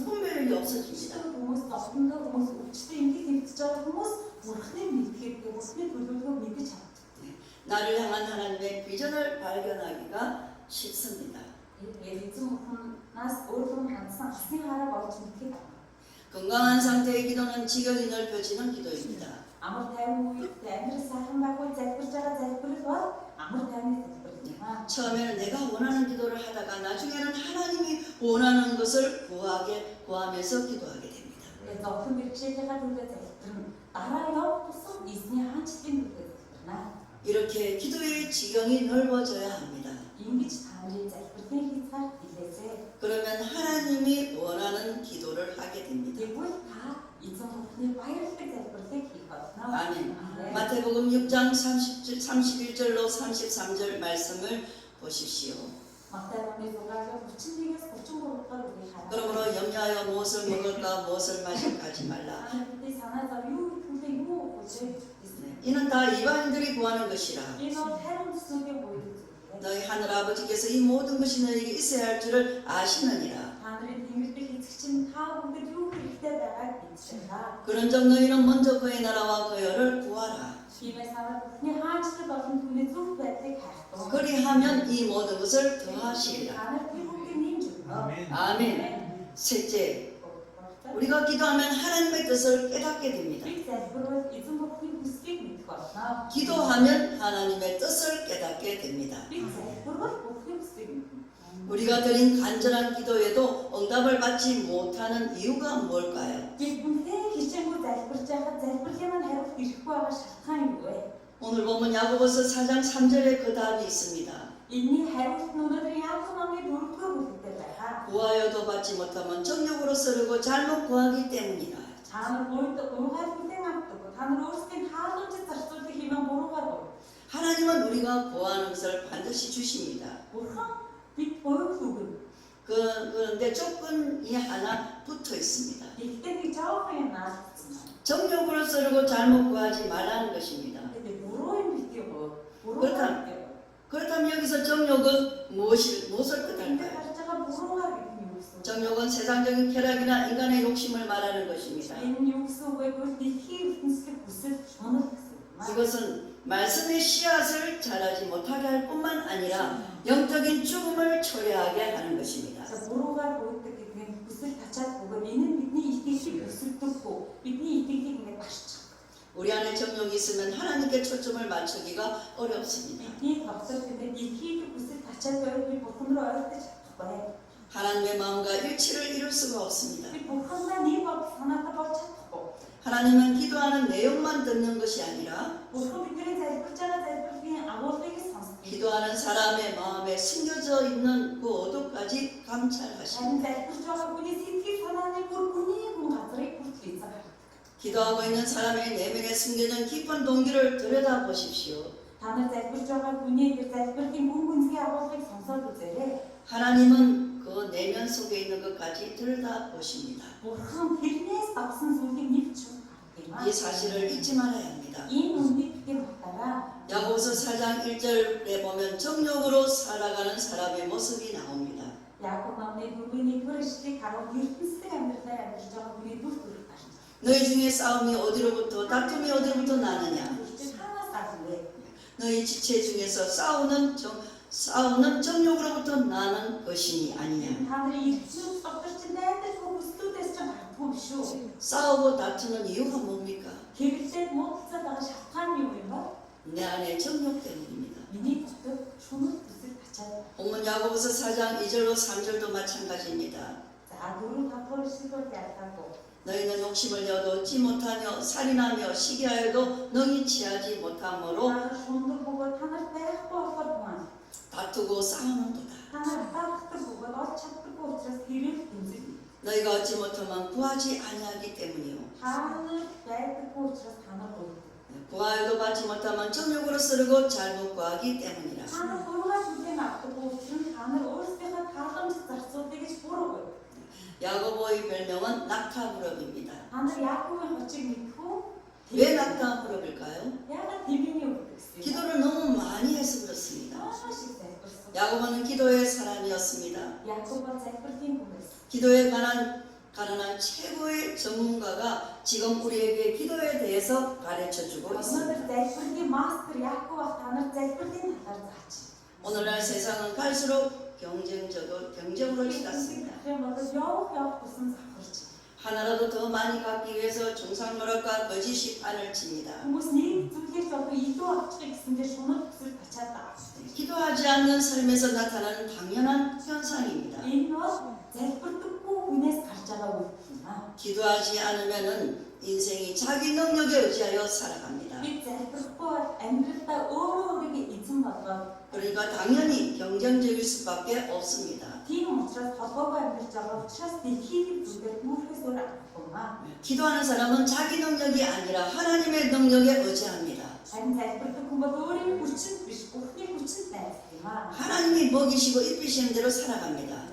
분별력이 없어집니다. Хүмүүс зовлондоо хүмүүс өвчтөй ингэж хэмтэж байгаа хүмүүс бурхныг мэдгээд бурхны төлөвлөгөөг мэдэж чаддаг. 나를 향한 하나님의 비전을 발견하기가 쉽습니다. Эзэн бурхнаас өөрөө хандсан алсын хараа болж мэдгээд байна. 건강한 상태의 기도는 지경이 넓혀지는 기도입니다. Амар тайван үед амьдрал сайхан байх үед залбирж байгаа залбирал бол амар тайвны залбирал юм аа. 처음에는 내가 원하는 기도를 하다가 나중에는 하나님이 원하는 것을 구하면서 기도하게 됩니다. Зовлон бэрхшээлийнхаа төлөө залбирна. Дараа явах тусам эзний хаанчлалын төлөө залбирна. 이렇게 기도의 지경이 넓어져야 합니다. Ингэж та нарын залбирлын хязгаар илээсэй. 그러면 하나님이 원하는 기도를 하게 됩니다. Тэгвэл та эзэн бурхны баярлалтай залбирлыг хийх болно. 아멘. 마태복음 6장 31절로 33절 말씀을 보십시오. Матай номын 6-гийн 31-ээс 33 дахь үгийг хараа. 그러므로 염려하여 무엇을 먹을까 무엇을 마실까 하지 말라. Бидний санаасаа юу төлөө юу гэж 이는 다 이방인들이 구하는 것이라. энэ бол харин төсөөгийн буйд зүйл. 너희 하늘 아버지께서 이 모든 것이 너희에게 있어야 할 줄을 아시느니라. Та нарын тэмүүлдэг эцэгчин та бүхэнд юу хэрэгтэй байгааг мэдчихна. 그런즉 너희는 먼저 그의 나라와 그의 구하라. Тиймээс та нар бүхний хаанчлал болон түүний зөв байдлыг харах. 그리하면 이 모든 것을 더하시리라. Та нар тэр бүхнийг нэмж өгнө. 아멘. 셋째, 우리가 기도하면 하나님의 뜻을 깨닫게 됩니다. Бид залбирвал эзэн бурхны хүслийг мэдэх болно. 기도하면 하나님의 뜻을 깨닫게 됩니다. Бид залбирвал бурхны хүслийг мэднэ. 우리가 드린 간절한 기도에도 응답을 받지 못하는 이유가 뭘까요? Бид үнэхээр хичээнгүү залбирж байхад залбирлын маань хариулт ирэхгүй байгаа шалтгаан юу вэ? 오늘 보면 야고보서 4장 3절에 그 답이 있습니다. Энэний хариулт нь өнөөдөр Яаков номын 4-р бүлэгтээ байгаа. 구하여도 받지 못하면 정욕으로 쓰르고 잘못 구하기 때문이라. Та нар өөртөө буруугаар хүлээн авдаг. Та нар өөрсдийн хаалгаж зарцуулдаг хэмээн буруугаар бод. 하나님은 우리가 구하는 것을 반드시 주십니다. Бурхан бид буйг өгнө. 그런데 조건이 하나 붙어 있습니다. Гэхдээ нэг жоохон юм наалдсан. 정욕으로 쓰르고 잘못 구하지 말라는 것입니다. Тэгээд буруу юм битгий бод. Буруу 그렇다. 그렇다면 여기서 정욕은 무엇을 Энд 뜻할까요? гарч байгаа буруугаар гэдэг нь юу гэсэн үг? 정욕은 세상적인 쾌락이나 인간의 욕심을 말하는 것입니다. Энэ юу гэсэн үг вэ? Гэвэл дэлхийн ертөнцийн хүсэл шунал гэсэн үг. 이것은 말씀의 씨앗을 자라지 못하게 할 뿐만 아니라 영적인 죽음을 초래하게 하는 것입니다. Буруугаар буйдаг гэдэг нь хүсэл тачаад бөгөөд энэ нь бидний итгэлийг өсөлдөггүй. Бидний итгэлийг ингээд барчих. 우리 안에 정욕이 있으면 하나님께 초점을 맞추기가 어렵습니다. Бидний тогтол гэдэг дэлхийг хүсэл тачаад байвал би бурхан руу ойртож чадахгүй. 하나님의 마음과 일치를 이룰 수가 없습니다. Би бурхантай нэг бод санаатай болж чадахгүй. 하나님은 기도하는 내용만 듣는 것이 아니라 Бурхан бидний залбирж байгаа залбирлын агуулгыг сонсдог. 기도하는 사람의 마음에 숨겨져 있는 그 어둠까지 감찰하십니다. Харин залбирж байгаа хүний сэтгэл санааны бүр гүний газрыг хүртэл эзэн. 기도하고 있는 사람의 내면에 숨겨진 깊은 동기를 들여다보십시오. Та нар залбирж байгаа хүний тэр залбирлын гүн гүнзгий агуулгыг сонсоод үзээрэй. 하나님은 그 내면 속에 있는 것까지 들여다보십니다. Бурхан тэрнээс авсан зүйлийг нэг ч хардаг юм. 이 사실을 잊지 말아야 합니다. Энэ үнийг битгий батараа. 야고보서 4장 1절에 보면 정욕으로 살아가는 사람의 모습이 나옵니다. Яаков номны 4-р эшлэлийг хараад ертөнцийн амьдралаар амьдарч байгаа хүний дүр төрх гарч. 너희 중에 싸움이 어디로부터 다툼이 어디로부터 나느냐? Тэр хаанаас гарсан бэ? 너희 지체 중에서 싸우는 정욕으로부터 나는 것이니 아니냐? Та нарын ертөнцийн дотор чинь найдаж хүмүүстүүдээс ч гарахгүй биш үү? 싸우고 다투는 이유가 뭡니까? Хэвлээд муудалцаад байгаа шалтгаан нь юу юм бэ? 내 안에 정욕 때문입니다. Миний дотор шунал төсөл тачаад. 본문 야고보서 4장 2절로 3절도 마찬가지입니다. За 4-5 эшлэлээр ялгаагүй. 너희는 욕심을 내어도 얻지 못하며 살인하며 시기하여도 능히 취하지 못하므로 Та нар шунал бөгөөд та нар байхгүй болохоор байна. 다투고 싸우는도다. Та нар таахдаг бөгөөд олж чаддаггүй учраас хэрэг тэмцэл. 너희가 얻지 못하면 구하지 아니하기 때문이요. Та нар байдаггүй учраас та нар гойд. 구하여도 받지 못하면 정욕으로 쓰르고 잘못 구하기 때문이라. Та нар буруугаар хүлээн авдаггүй учраас та нар өөрсдийнхөө тааламж зарцуулдаг гэж буруу гойд. 야고보의 별명은 낙타무릎입니다. Та нар Яаковын хочийг мэдхүү? 왜 낙타무릎일까요? Яагаад тэмээний үг гэсэн юм? 기도를 너무 많이 해서 그렇습니다. Маш их залбирсан. 야고보는 기도의 사람이었습니다. Яаков бол залбирлын хүн байсан. 기도에 관한 최고의 전문가가 지금 우리에게 기도에 대해서 가르쳐주고 있습니다. Өнөөдөр залбирлын мастер Яаков ах та нар залбирлын талаар заач. 오늘날 세상은 갈수록 경쟁으로 치닫습니다. явах тусан завхарч. 하나라도 더 많이 갖기 위해서 중상노력과 거짓이 판을 칩니다. Хүмүүс нэг зүйлээр ч одоо илүү авчих гэсэндээ шунал төсөл тачаад байгаа. 기도하지 않는 삶에서 나타나는 당연한 현상입니다. Энэ бол залбирдаггүй хүнээс гарч байгаа үг юм аа. 기도하지 않으면은 인생이 자기 능력에 의지하여 살아갑니다. Бид залбирахгүй амьдралдаа өөрөө өөрийгөө эзэн болгоод 그러니까 당연히 경쟁적일 수밖에 없습니다. тийм учраас холбоогүй амьдарч байгаа учраас дэлхийг зүгээр үүрхээс өөр авахгүй маа. 기도하는 사람은 자기 능력이 아니라 하나님의 능력에 의지합니다. Харин залбирдаг хүн бол өөрийн хүчинд биш, Бурхны хүчинд найддаг юм аа. 하나님이 먹이시고 입히시는 대로 살아갑니다.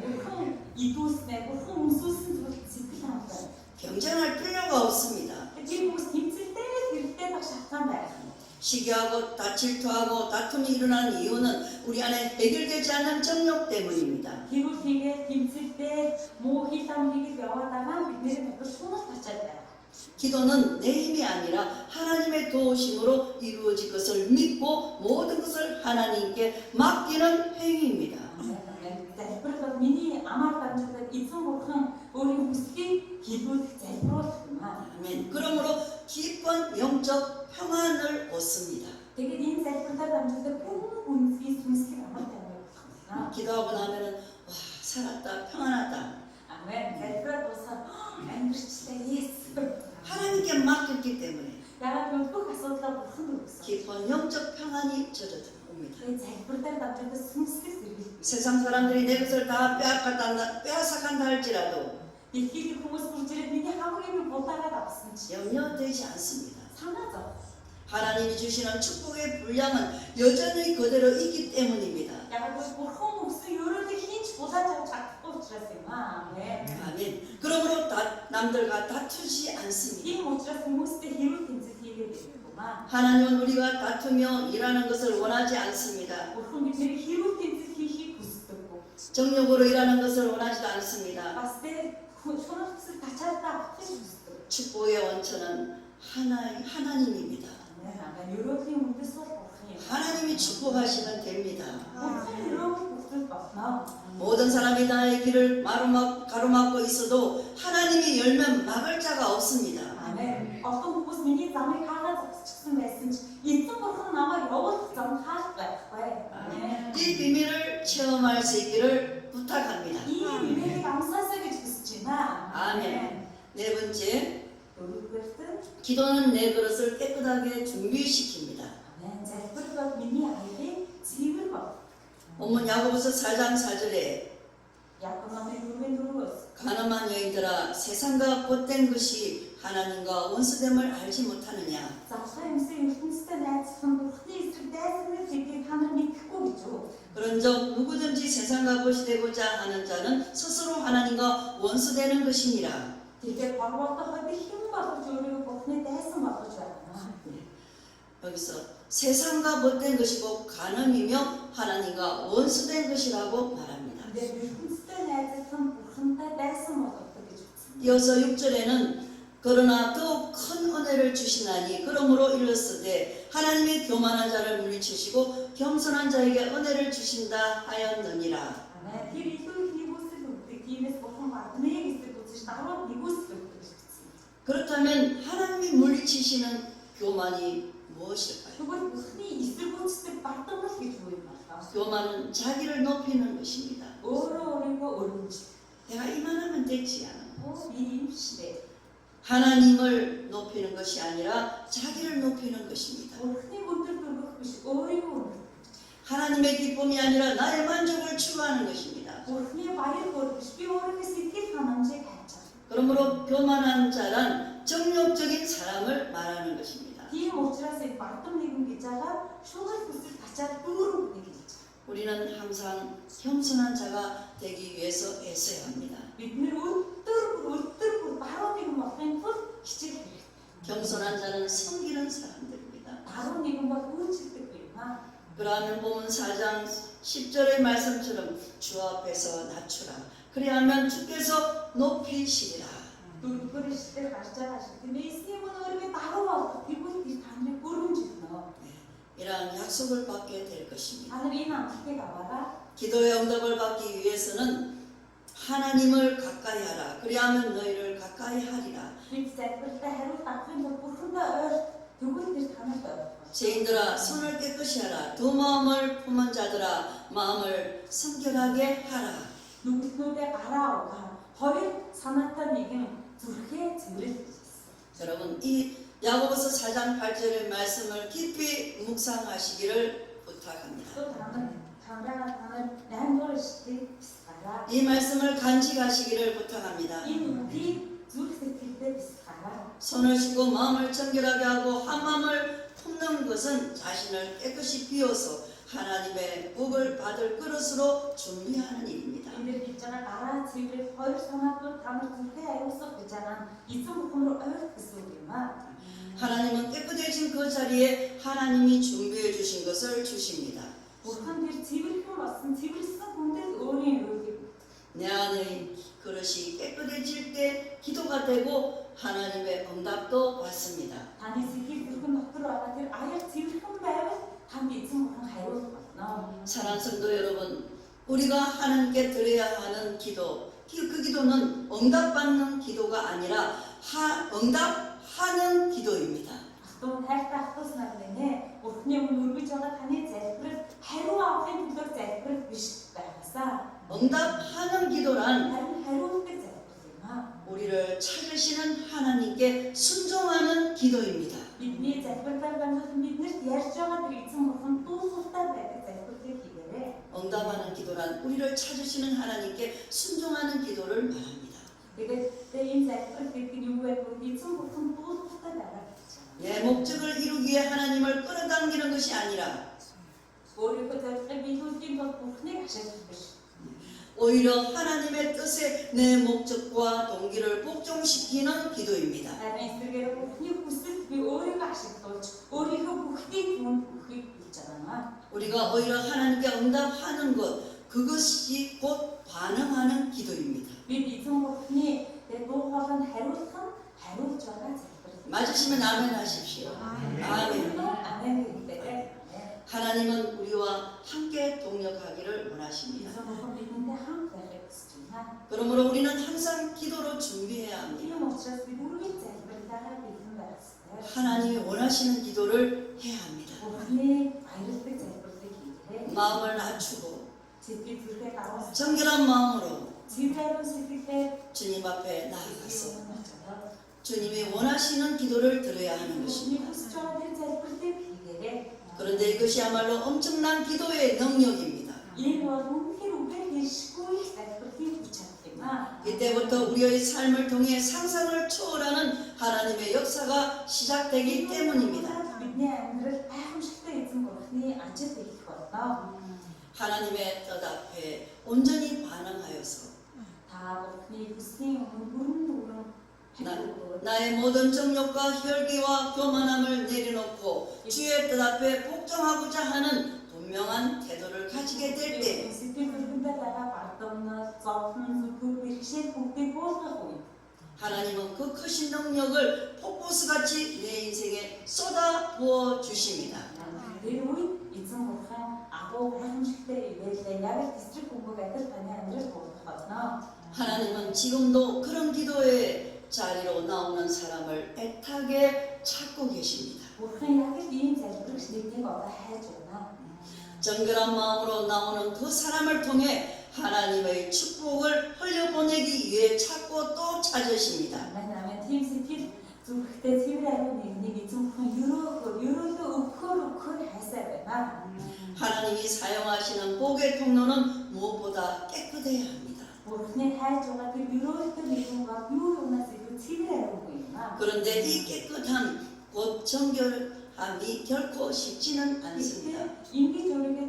Бурхан идүүлснээр, Бурхан өмсүүлсэн зүйл сэтгэл хангалуун. 경쟁할 필요가 없습니다. Тэр хүмүүс тэмцэлтэй хэрэгтэй байх шалтгаан байх. 시기하고 질투하고 다툼이 일어나는 이유는 우리 안에 해결되지 않는 정욕 때문입니다. Тэгвэл тэгээд тэмцэлтэй муу хил амлыг яваад байгаа бидний дотор шунал тачаад байна. 기도는 내 힘이 아니라 하나님의 도우심으로 이루어질 것을 믿고 모든 것을 하나님께 맡기는 행위입니다. Залбирал бол миний амаар дамжуулаад эзэн Бурхан өөрийн хүслийг хэлбүүлэх залбируулах юм аа. 아멘. 그러므로 깊은 영적 평안을 얻습니다. Тэгээд энэ залбирлаар дамжуулаад бүх үнсгийн сүнслэг амар тайван. 기도하고 나면은 와 살았다 평안하다. Амен. Залбирал дуусаад амьдрчлаа Есүс. 하나님께 맡겼기 때문에 Яагаад гэвэл бүх асуудлаа Бурханд өгсөн. 깊은 영적 평안이 저져듭니다. Тэгээд залбирлаар дамжуулаад сүнслэг зэрэг. 세상 사람들이 내 것을 다 빼앗간다 할지라도 Дэлхийд хүмүүс бүрж ирээд миний хамгийн булаагаад авсан чи 염려되지 않습니다. санаа зов. 하나님이 주시는 축복의 분량은 여전히 그대로 있기 때문입니다. Яг л бурхан өгсөн ерөөдөө хинч булааж авч чадахгүй учраас юм аа. Амен. 아멘. 그러므로 남들과 다투지 않습니다. Тийм учраас хүмүүстэй хэрүүл тэнцэл хийгээд байдаг юм аа. 하나님은 우리가 다투며 일하는 것을 원하지 않습니다. Бурхан бидний хэрүүл тэнцэл хийхийг хүсдэггүй. 정욕으로 일하는 것을 원하지도 않습니다. Бас тэ шунал хүсэл тачаалтаа авахыг хүсдэг. 축복의 원천은 하나님입니다. Амен. Ерөөлийн үндэс бол бурхан юм. 하나님이 축복하시면 됩니다. бурхан ерөөг бүхэл болно. 모든 사람이 나의 길을 가로막고 있어도 하나님이 열면 막을 자가 없습니다. Амен. Олон хүмүүс миний замыг хаагаад зогсчихсан байсан ч эзэн бурхан намайг явуулах зам хаалт байхгүй. Амен. 이 비밀을 체험할 수 있기를 부탁합니다. 이 비밀ийг амсаасаа гэж хүсэж байна. 아멘. 네 번째, Дөрөвдүгээрт 기도는 내 그릇을 깨끗하게 준비시킵니다. амен. Залбир бол миний аяыг цэвэр бов. 본문 야고보서 4장 4절에 Яг номын 4-4-өөс 가늠한 여인들아 세상과 벗된 것이 하나님과 원수됨을 알지 못하느냐. завхаа юмсан ертөнцтэй найзлан бурхны эсрэг дайсагнал гэдгийг та нар мэдэхгүй гэж юу? 그런즉 누구든지 세상과 벗이 되고자 하는 자는 스스로 하나님과 원수되는 것이니라. Тэгэхээр борвоодох ходи хэн болгож өөрийгөө бурхны дайсан болгож байна. 여기서 세상과 벗된 것이고 간음이며 하나님과 원수된 것이라고 말합니다. 근데 ертөнцтэй найзлан бурхантай дайсан болгодог гэж үзсэн. 이어서 6절에는 그러나 더 큰 은혜를 주시나니 그러므로 이르렀으되 하나님이 교만한 자를 물리치시고 겸손한 자에게 은혜를 주신다 하였느니라. 아멘. Тэр илүү нэгүсэл өгдөг. Тиймээс бурхан бардныг эсрэг үзэж даруй нэгүсэл өгдөг гэж хэлсэн. 그렇다면 하나님이 물리치시는 교만이 무엇일까요? Тэгвэл бурхны эсрэг үздэг бардамал гэж юу юм бэ? 교만은 자기를 높이는 것입니다. Өөрөө өөрийгөө өргөмж. 내가 이만하면 되지 않아. Би юм шидэ. 하나님을 높이는 것이 아니라 자기를 높이는 것입니다. Бурхныг өдөр өргөх биш, өөрийгөө өргөх. 하나님의 기쁨이 아니라 나의 만족을 추구하는 것입니다. Бурхны баяр хөөр биш, би өөрийнхөө сэтгэл ханамжийг хайж байгаа. 그러므로 교만한 자란 정욕적인 사람을 말하는 것입니다. Тийм учраас энэ бардам нэгэн гэж байгаа шугал хүсэл тачаад дүүрэн гэж хэлж байгаа. 우리는 항상 겸손한 자가 되기 위해서 애써야 합니다. Бид нэр өдөр баруун нэгэн болохын тулд хичээх хэрэгтэй. 겸손한 자는 섬기는 사람들입니다. Баруун нэгэн бол үйлчлдэг юм аа. 그러하면 본문 4장 10절의 말씀처럼 주 앞에서 낮추라. 그리하면 주께서 높이시리라. Дөрөвдүгээр эшлэлээр гарч байгаа шиг тийм эсний мөн өөрийгөө даруй болгох тэгвэл тэр таныг өргөмж өгнө. 이러한 약속을 받게 될 것입니다. Та нар энэ амлалтыг аваараа 기도의 응답을 받기 위해서는 하나님을 가까이 하라. 그리하면 너희를 가까이 하리라. бид залбиралтай хариулт авахын тулд бурхандаа ойр тэгвэл тэр танарт ойр. 죄인들아 손을 깨끗이 하라. 두 마음을 품은 자들아 마음을 성결하게 하라. Нүгэлтнүүдээ гараа угаа. Хоёр санаатай нэгэн зүрхээ цэвэрлэж хэлсэн. 여러분 이 야고보서 4장 8절의 말씀을 깊이 묵상하시기를 부탁합니다. 또 танаар 8-р эшлэлийг бисгараа. 이 말씀을 간직하시기를 부탁합니다. Энэ үгийг зүрх сэтгэлдээ бисгараа. 손을 씻고 마음을 정결하게 하고 한 마음을 품는 것은 자신을 깨끗이 비워서 하나님의 복을 받을 그릇으로 준비하는 일입니다. Эндэр хийж байгаа гараа цэврэл хоёр санаатууд та нар зүрхээ аюулсах гэж байгаа нь эзэн бүхэн рүү ойр гэсэн үг юм аа. 하나님은 깨끗해진 그 자리에 하나님이 준비해 주신 것을 주십니다. Бурхан тэр цэвэрхэн болсон цэвэрлсэн хүндээ өөрийн өргөв. 내 안의 그릇이 깨끗해질 때 기도가 되고 하나님의 응답도 받습니다. Таны сэтгэл зүрхэн дотор байгаа тэр аяг цэвэрхэн байвал танд эзэн бүхэн хариулт болно. 사랑하는 성도 여러분, 우리가 하나님께 드려야 하는 기도, 그 기도는 응답받는 기도가 아니라 응답하는 기도입니다. Ахтун хайртай ахтус нар нэ. Бурхны өмнө өргөж байгаа таны залбирал хариу авахын төлөө залбирал биш байгаасаа. 응답하는 기도란 харин хариултыг залбирал юм аа. 우리를 찾으시는 하나님께 순종하는 기도입니다. Бидний залбиралаар дамжуулан биднэрт ярьж байгаа тэр эзэн бурхан дууслалтаар байдаг залбиралыг хийгээрэй. 응답하는 기도란 우리를 찾으시는 하나님께 순종하는 기도를 말합니다. Тэгээд энэ залбирал гэдэг нь юу вэ гэвэл эзэн бурхан дуулууртай байгаа гэж байна. 내 목적을 이루기 위해 하나님을 끌어당기는 것이 아니라 өөрийнхөө зорилгыг биелүүлэхийн тулд бурхныг ашиглах биш. 오히려 하나님의 뜻에 내 목적과 동기를 복종시키는 기도입니다. Харин эсвэргээр бурхны хүсэлд би өөрийгөө ашиглуулж өөрийнхөө бүхнийг түнд бүхийг хийж байгаа. 우리가 오히려 하나님께 응답하는 것 그것이 곧 반응하는 기도입니다. Би эзэн бурхны дуу хоолойд хариулах нь хариулж байгаа залбирал. 맞으시면 아멘 하십시오. 아멘. 아멘 гэдэг. 하나님은 우리와 함께 동역하기를 원하십니다. эзэн бурхан бидэнтэй хамт байхыг хүсэж байна. 그러므로 우리는 항상 기도로 준비해야 합니다. Тийм учраас бид үргэлж залбиралаа бэлэн байх ёстой. 하나님이 원하시는 기도를 해야 합니다. Бурхны баярладаг залбиралыг хийгээрэй. 마음을 낮추고 Сэтгэл зүрхээ гаргаж 정결한 마음으로 цэвэр сэтгэлээр 주님 앞에 나아가서 주님의 주님이 원하시는 기도를 드려야 하는 것입니다. хүсэж байгаа тэр залбиралыг хийгээрэй. 그런데 이것이야말로 엄청난 기도의 능력입니다. Энэ бол үнэхээр үгээр хэлшгүй залбиралын хүч чадал юм аа. 이때부터 우리의 삶을 통해 상상을 초월하는 하나님의 역사가 시작되기 때문입니다. Бидний амьдрал гайхамшигтай эзэн бурхны ажил хийх болно. 하나님의 뜻 앞에 온전히 반응하여서 Та бурхны хүслийн өмнө бүрэн хариулт 나의 모든 정욕과 혈기와 교만함을 내려놓고 주의 뜻 앞에 복종하고자 하는 분명한 태도를 가지게 될 때 сэтгэл зүрхэндээ байгаа бардамнаас зовлон зүрхүү бэрхшээл бүгдийг буулгах үе. 하나님은 그 크신 능력을 폭포수같이 내 인생에 쏟아 부어 주십니다. Тэр үед эзэн бурхан агуу гайхамшигтай ивэл яг эсрэг бөмбөг адил таны амьдрал буулгах болно. 하나님은 지금도 그런 기도의 자리로 나오는 사람을 애타게 찾고 계십니다. Бурхан яг л ийм залбирч нэгнийг одоо хайж байна. 정결한 마음으로 나오는 그 사람을 통해 하나님의 축복을 흘려보내기 위해 찾고 또 찾으십니다. Манай тийм сэтгэл зүрхтэй цэвэр ариун нэгнийг эзэн бурхан ерөөлөө өгөхөөр хайсаар байна. 하나님이 사용하시는 복의 통로는 무엇보다 깨끗해야 합니다. Бурхны хайж байгаа тэр ерөөлтөй нэгэн бол юу юунаас илүү цэвэр ариун юм аа. 그런데 이 깨끗함 곧 정결함이 결코 쉽지는 않습니다. Ингэж өөрийгөө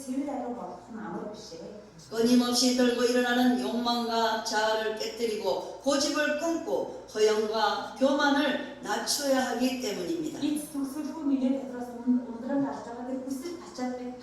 цэвэр ариун болгох нь амар биш ээ. 끊임없이 들고 일어나는 욕망과 자아를 깨뜨리고 고집을 끊고 허영과 교만을 낮춰야 하기 때문입니다. Эд зүсгэлгүй миний дотроос ундран гарч байгаа тэр хүсэл тачаалыг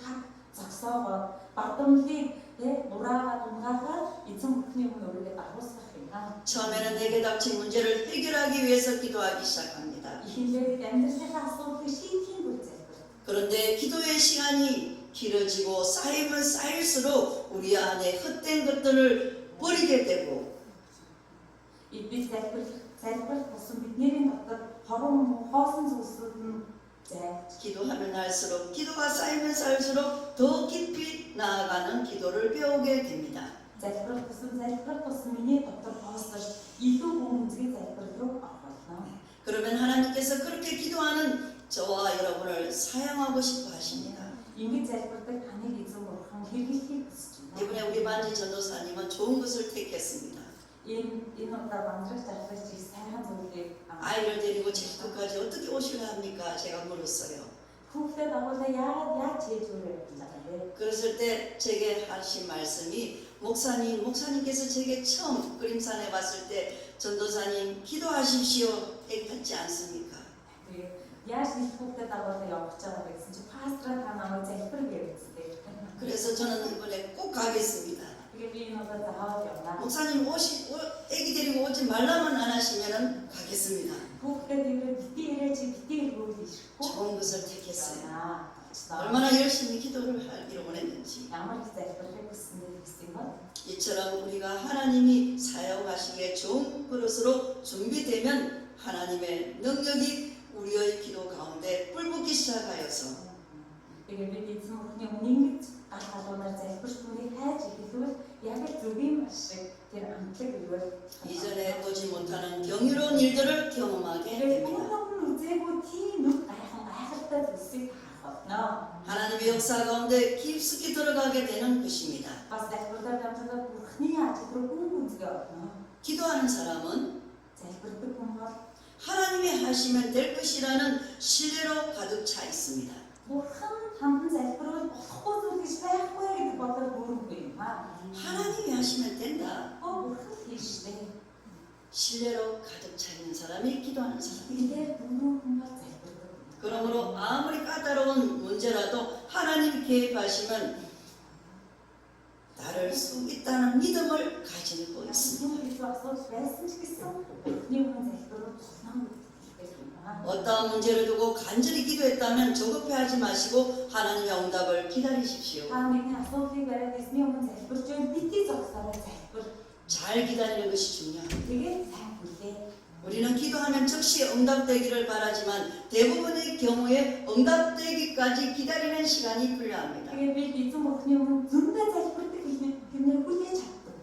зогсоогоод бардамлыг нураагаад унгаагаад эзэн бүхний өмнө өөрийгөө дагуулсах юм аа. 처음에는 내게 닥친 문제를 해결하기 위해서 기도하기 시작합니다. Ихэнхдээ амьдралынхаа асуудлыг шийдэхийн бүр залбир. 그런데 기도의 시간이 길어지고 쌓이면 쌓일수록 우리 안에 헛된 것들을 버리게 되고 Бид залбир болсон бидний дотор хорон хоосон зүйлсүүд нь зайлж 기도하면 할수록 기도가 쌓이면 쌓일수록 더 깊이 나아가는 기도를 배우게 됩니다. залбир болсон миний дотор хоосож илүү хүмүүнзгийн залбир руу орох болно. 그러면 하나님께서 그렇게 기도하는 저와 여러분을 사용하고 싶어 하십니다. Ингэж залбирдаг таныг эзэн бурхан хэрэглэхийг хүсэж байна. 이번에 우리 만지 전도사님은 좋은 것을 택했습니다. Энэ удаа бандрагч залбирч сайхан зүйлийг 아이를 데리고 제주도까지 어떻게 오시려 합니까? 제가 물었어요. хүүхдээ дагуулаа яагаад 제주를 왔는데 그랬을 때 제게 하신 말씀이 목사님께서 제게 처음 그림산에 왔을 때 전도사님 기도하십시오 했지 않습니까? яаж нэг хүүхдээ дагуулаа явж байгаа гэсэн чи пастраа та намайг залбир гэвчтэй. 그래서 저는 이번에 꼭 가겠습니다. Тэгээ би энэ удаа заавал явна. 목사님 애기 데리고 오지 말라만 안 하시면 가겠습니다. Хүүхдээ дээрээ бити ирээч бити иргүүл ирэхгүй. 좋은 것을 택했어요. 얼마나 얼마나 열심히 기도를 하기를 원했는지. ямар их залбирахыг хүснээр гэсэн юм. 이처럼 우리가 하나님이 사용하시기에 좋은 그릇으로 준비되면 하나님의 능력이 우리의 기도 가운데 뿔붙기 시작하여서 Тэгээ бид эзэн бурхны өмнө ингэж гаргалуунаар залбирч түүнийг хайж ихэвчлэн яг л зөвгийн шиг тэр амтлаг өгөөл. 이전에 보지 못하는 경이로운 일들을 경험하게 Тэгээ 됩니다. бүгд үзээгүй тийм нүг гайхалтай зүйлсийг харах болно. 하나님의 역사 가운데 깊숙이 들어가게 되는 것입니다. Бас залбирдаг хамтдаа бурхны ажил руу хүн үзгээ орно. 기도하는 사람은 залбирдаг хүн бол 하나님이 하시면 될 것이라는 신뢰로 가득 차 있습니다. Бурхан хандан залбирвал болохгүй зүйл гэж байхгүй гэдэг бодлоор дүүрэнгүй юм аа. 하나님이 하시면 된다. Бурхан хийштэй. 신뢰로 가득 차 있는 사람이 기도하는 사람. Эндээ дүүрэн хүн бол залбирдаг. 그러므로 아무리 까다로운 문제라도 하나님이 개입하시면 다룰 수 있다는 믿음을 가지고 있습니다. Юу гэж асуудал байсан ч гэсэн Бурханы хүн залбирвал тулаан гэдэг юм аа. 어떠한 문제를 두고 간절히 기도했다면 조급해하지 마시고 하나님의 응답을 기다리십시오. Та нэгний асуудлыг бариад эзний өмнө залбирч байвал бити зогсоорой залбир. 잘 기다리는 것이 중요합니다. Тэгээд сайн хүлээ. 우리는 기도하면 즉시 응답되기를 바라지만 대부분의 경우에 응답되기까지 기다리는 시간이 필요합니다. Тэгээд бид эзэн Бурханы өмнө зөндөө залбирдаг гэмээр хүлээж чаддаг.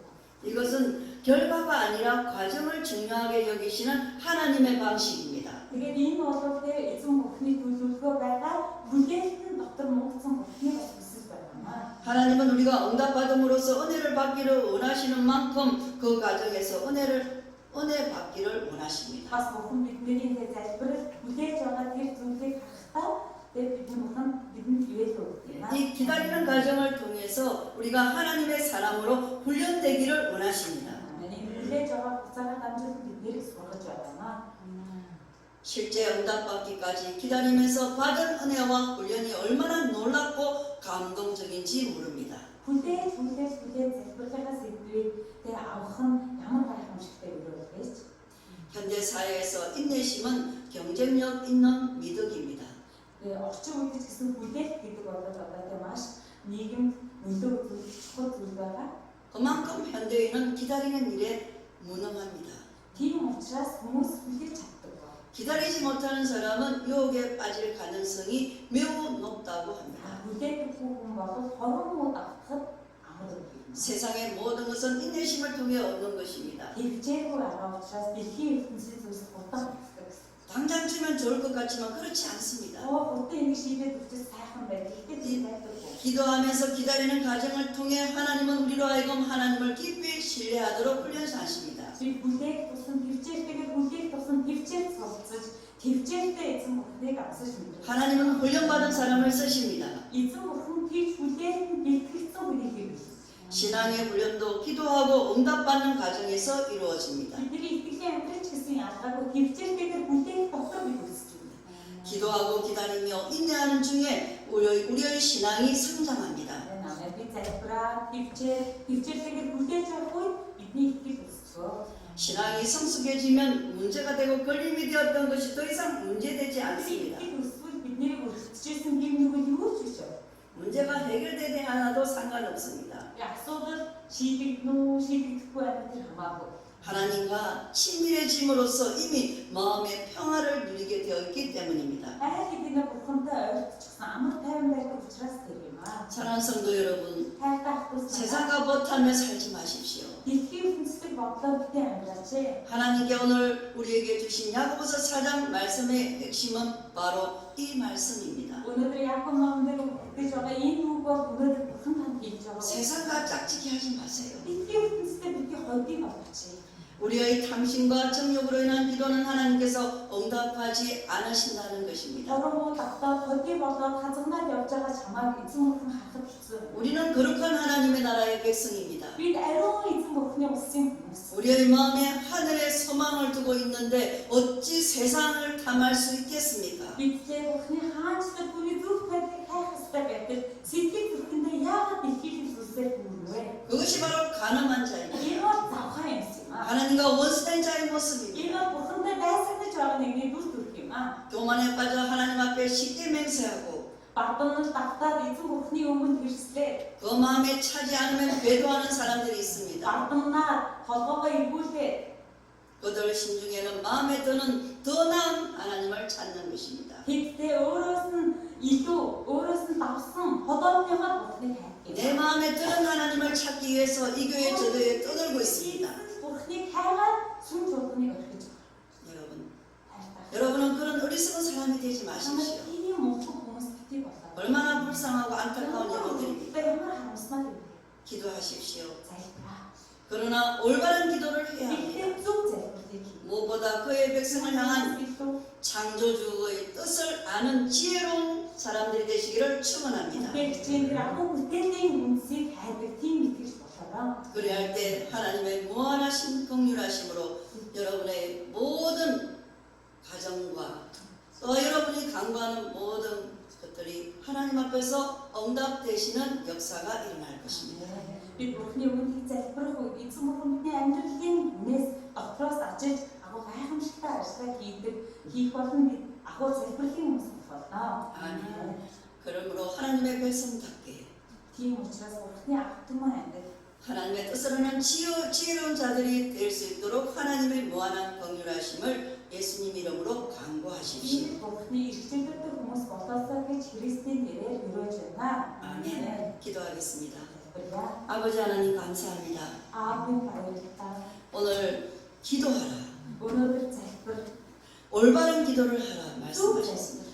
이것은 결과가 아니라 과정을 중요하게 여기시는 하나님의 방식입니다. Тэгээд энэ бол тэ эзэн Бурханы төлөвлөгөө байгаа бүлээн дотор мөнгөцсөн Бурханы төсөл байна. 하나님은 우리가 응답받음으로써 은혜를 받기를 원하시는 만큼 그 과정에서 은혜 받기를 원하십니다. Бас Бурхан бидний залбирал бүлээж байгаа тэр зүйлийг харахтаа тэгээд бидний Бурхан бидэнд ивэл өгдөг. 이 기다리는 과정을 통해서 우리가 하나님의 사람으로 훈련되기를 원하십니다. Хүлээж байгаа хугацаагаар дамжуулан биднийг сургаж байна. 실제 응답받기까지 기다리면서 받은 은혜와 훈련이 얼마나 놀랍고 감동적인지 모릅니다. Хүлээж залбирахаас илүү тэгээд авах нь ямар гайхамшигтай өрөө гэж. 현대 사회에서 인내심은 경쟁력 있는 미덕입니다. Тэгээд орчин үед ч гэсэн хүлээж гэдэг бол одоо тэгээд маш нийгэм өндөр чухал зүйл байгаа. 그만큼 현대인은 기다리는 일에 무능합니다. Тийм учраас хүмүүс хүлээж чаддаг ба. 기다리지 못하는 사람은 유혹에 빠질 가능성이 매우 높다고 합니다. Хүлээдэггүй хүн бол хорон авахд амар юм. 세상의 모든 것은 인내심을 통해 얻는 것입니다. Хөвчээгүй байгаа учраас дэлхийн ертөнцийн зүйлс хурдан авдаг. 당장 주면 좋을 것 같지만 그렇지 않습니다. Хурдан ингэ шийдээд өгчөөс сайхан байдаг. Гэхдээ тийм байдаггүй. 기도하면서 기다리는 과정을 통해 하나님은 우리로 하여금 하나님을 깊이 신뢰하도록 훈련하십니다. Би хүлээх тусан төвчээртэйгээр хүлээх тусан төвчээр цогцож төвчээртэй эзэн Бурханыг авсаж мэдэрч. 하나님은 훈련받은 사람을 쓰십니다. Эзэн Бурхан тийч хүлээх нь бэлтгэгдсэн хүнийг хэрэглэв. 신앙의 훈련도 기도하고 응답받는 과정에서 이루어집니다. Бидний итгэлийн амьдрал ч гэсэн ялгаагүй төвчээртэйгээр хүлээх дотор бид үүсэж байна. 기도하고 기다리며 인내하는 중에 우리의 신앙이 성장합니다. Намайг би залбираа төвчээртэйгээр хүлээж авах үед бидний итгэл өсчөө. 신앙이 성숙해지면 문제가 되고 걸림이 되었던 것이 더 이상 문제되지 않습니다. Итгэл өсвөл бидний өртөжсэн юм нэг юу ч биш. 문제가 해결되지 않아도 상관없습니다. Асуудал шийдэгдэнэ үү, шийдэгдэхгүй байх нь хамаагүй. 하나님과 친밀해짐으로써 이미 마음의 평화를 누리게 되었기 때문입니다. Айл хэдийнэ Бурхантай ойртчихсан амар тайван байдаг учраас тэр юм аа. 사랑하는 성도 여러분, Тайван ахтус 세상과 버타며 살지 마십시오. дэлхийн хүнсдэг бодлоо битээ амьдраач. 하나님께 오늘 우리에게 주신 야고보서 4장 말씀의 핵심은 바로 이 말씀입니다. Өнөөдөр Яаков номдэр өгдөж байгаа энэ үг бол өнөөдөр Бурхан танд хэлж байгаа. 세상과 짝짓기 하지 마세요. Дэлхийн хүнстэй бидний хойдыг болгоч. 우리의 탐심과 정욕으로 인한 기도는 하나님께서 응답하지 않으신다는 것입니다. Хороо давтаад хойдыг болоод хазагнаад явж байгаа чамайг эзэн Бурхан харахад хэцүү. 우리는 거룩한 하나님의 나라의 백성입니다. Бид ариун эзэн Бурханы улсын хүмүүс. 우리의 마음에 하늘의 소망을 두고 있는데 어찌 세상을 탐할 수 있겠습니까? Бидээ Бурханы хаанчлал хүний зүрх байдлыг хайх ёстой байдаг. Сэтгэл зүрхэндээ яагаад дэлхийн зүйлсээр хүрвэ? 그것이 바로 가늠한 자입니다. Энэ бол завхаа юм шиг юм аа. 하나님과 원수된 자의 모습입니다. Энэ бол Бурхантай байсагнаж байгаа нэгний дүр төрх юм аа. 교만에 빠져 하나님 앞에 쉽게 맹세하고 Бардамнал давтаад эзэн Бурханы өмнө хэрслээ. 그 마음에 차지 않으면 배도하는 사람들이 있습니다. Бардамнаад толгоогоо эргүүлээ. 그들 심중에는 마음에 드는 더 나은 하나님을 찾는 것입니다. Тэгтээ өөрөөс нь илүү, өөрөөс нь давсан ходоодныхоо Бурханыг хайх 내 юм. 마음에 드는 하나님을 찾기 위해서 이 교회 저 교회에 떠들고 있습니다. Бурханыг хайгаад сүм чуулганыг орхиж байгаа. 여러분, хайртай. 여러분은 그런 어리석은 사람이 되지 마십시오. Тийм мунхан хүмүүс битгий болоо. 얼마나 불쌍하고 안타까운 영혼들입니다. Ямар харамсмаар юм. 기도하십시오. Залбираа. 그 그러나 올바른 기도를 해야 합니다. Гэхдээ зөв залбиралыг хийнэ. 무엇보다 그의 백성을 향한 Илүү 창조주의 뜻을 아는 지혜로운 사람들이 되시기를 축원합니다. хичээнээр агуу бүтээлийн үндсийг хайдаг тийм итгэж болоороо. 그리할 때 하나님의 무한하신 긍휼하심으로 여러분의 모든 가정과 또 여러분이 간구하는 모든 것들이 하나님 앞에서 응답되시는 역사가 일어날 것입니다. Бид Бурхны өмнө залбирах үед эзэн бурхан бидний амьдралын үнээс дотроос ажиж агуу гайхамшигтай ажлаа хийх болон бид агуу залбирлын хүмүүс болно. 아멘. 그러므로 하나님의 백성답게 Тийм учраас Бурхны агтмаа амьдрал 하나님의 뜻을 하는 지혜로운 자들이 될 수 있도록 하나님의 무한한 긍휼하심을 예수님 이름으로 간구하십시오. ийм Бурхны иргэжлэлтэй хүмүүс болоосоо гэж Христийн нэрээр өрөөж байна. 아멘. 기도하겠습니다. Залбирая. 아버지 하나님 감사합니다. Аавын баярлалаа. 오늘 기도하라. Өнөөдөр залбир 올바른 기도를 하라 зөв 말씀하셨습니다. залбир.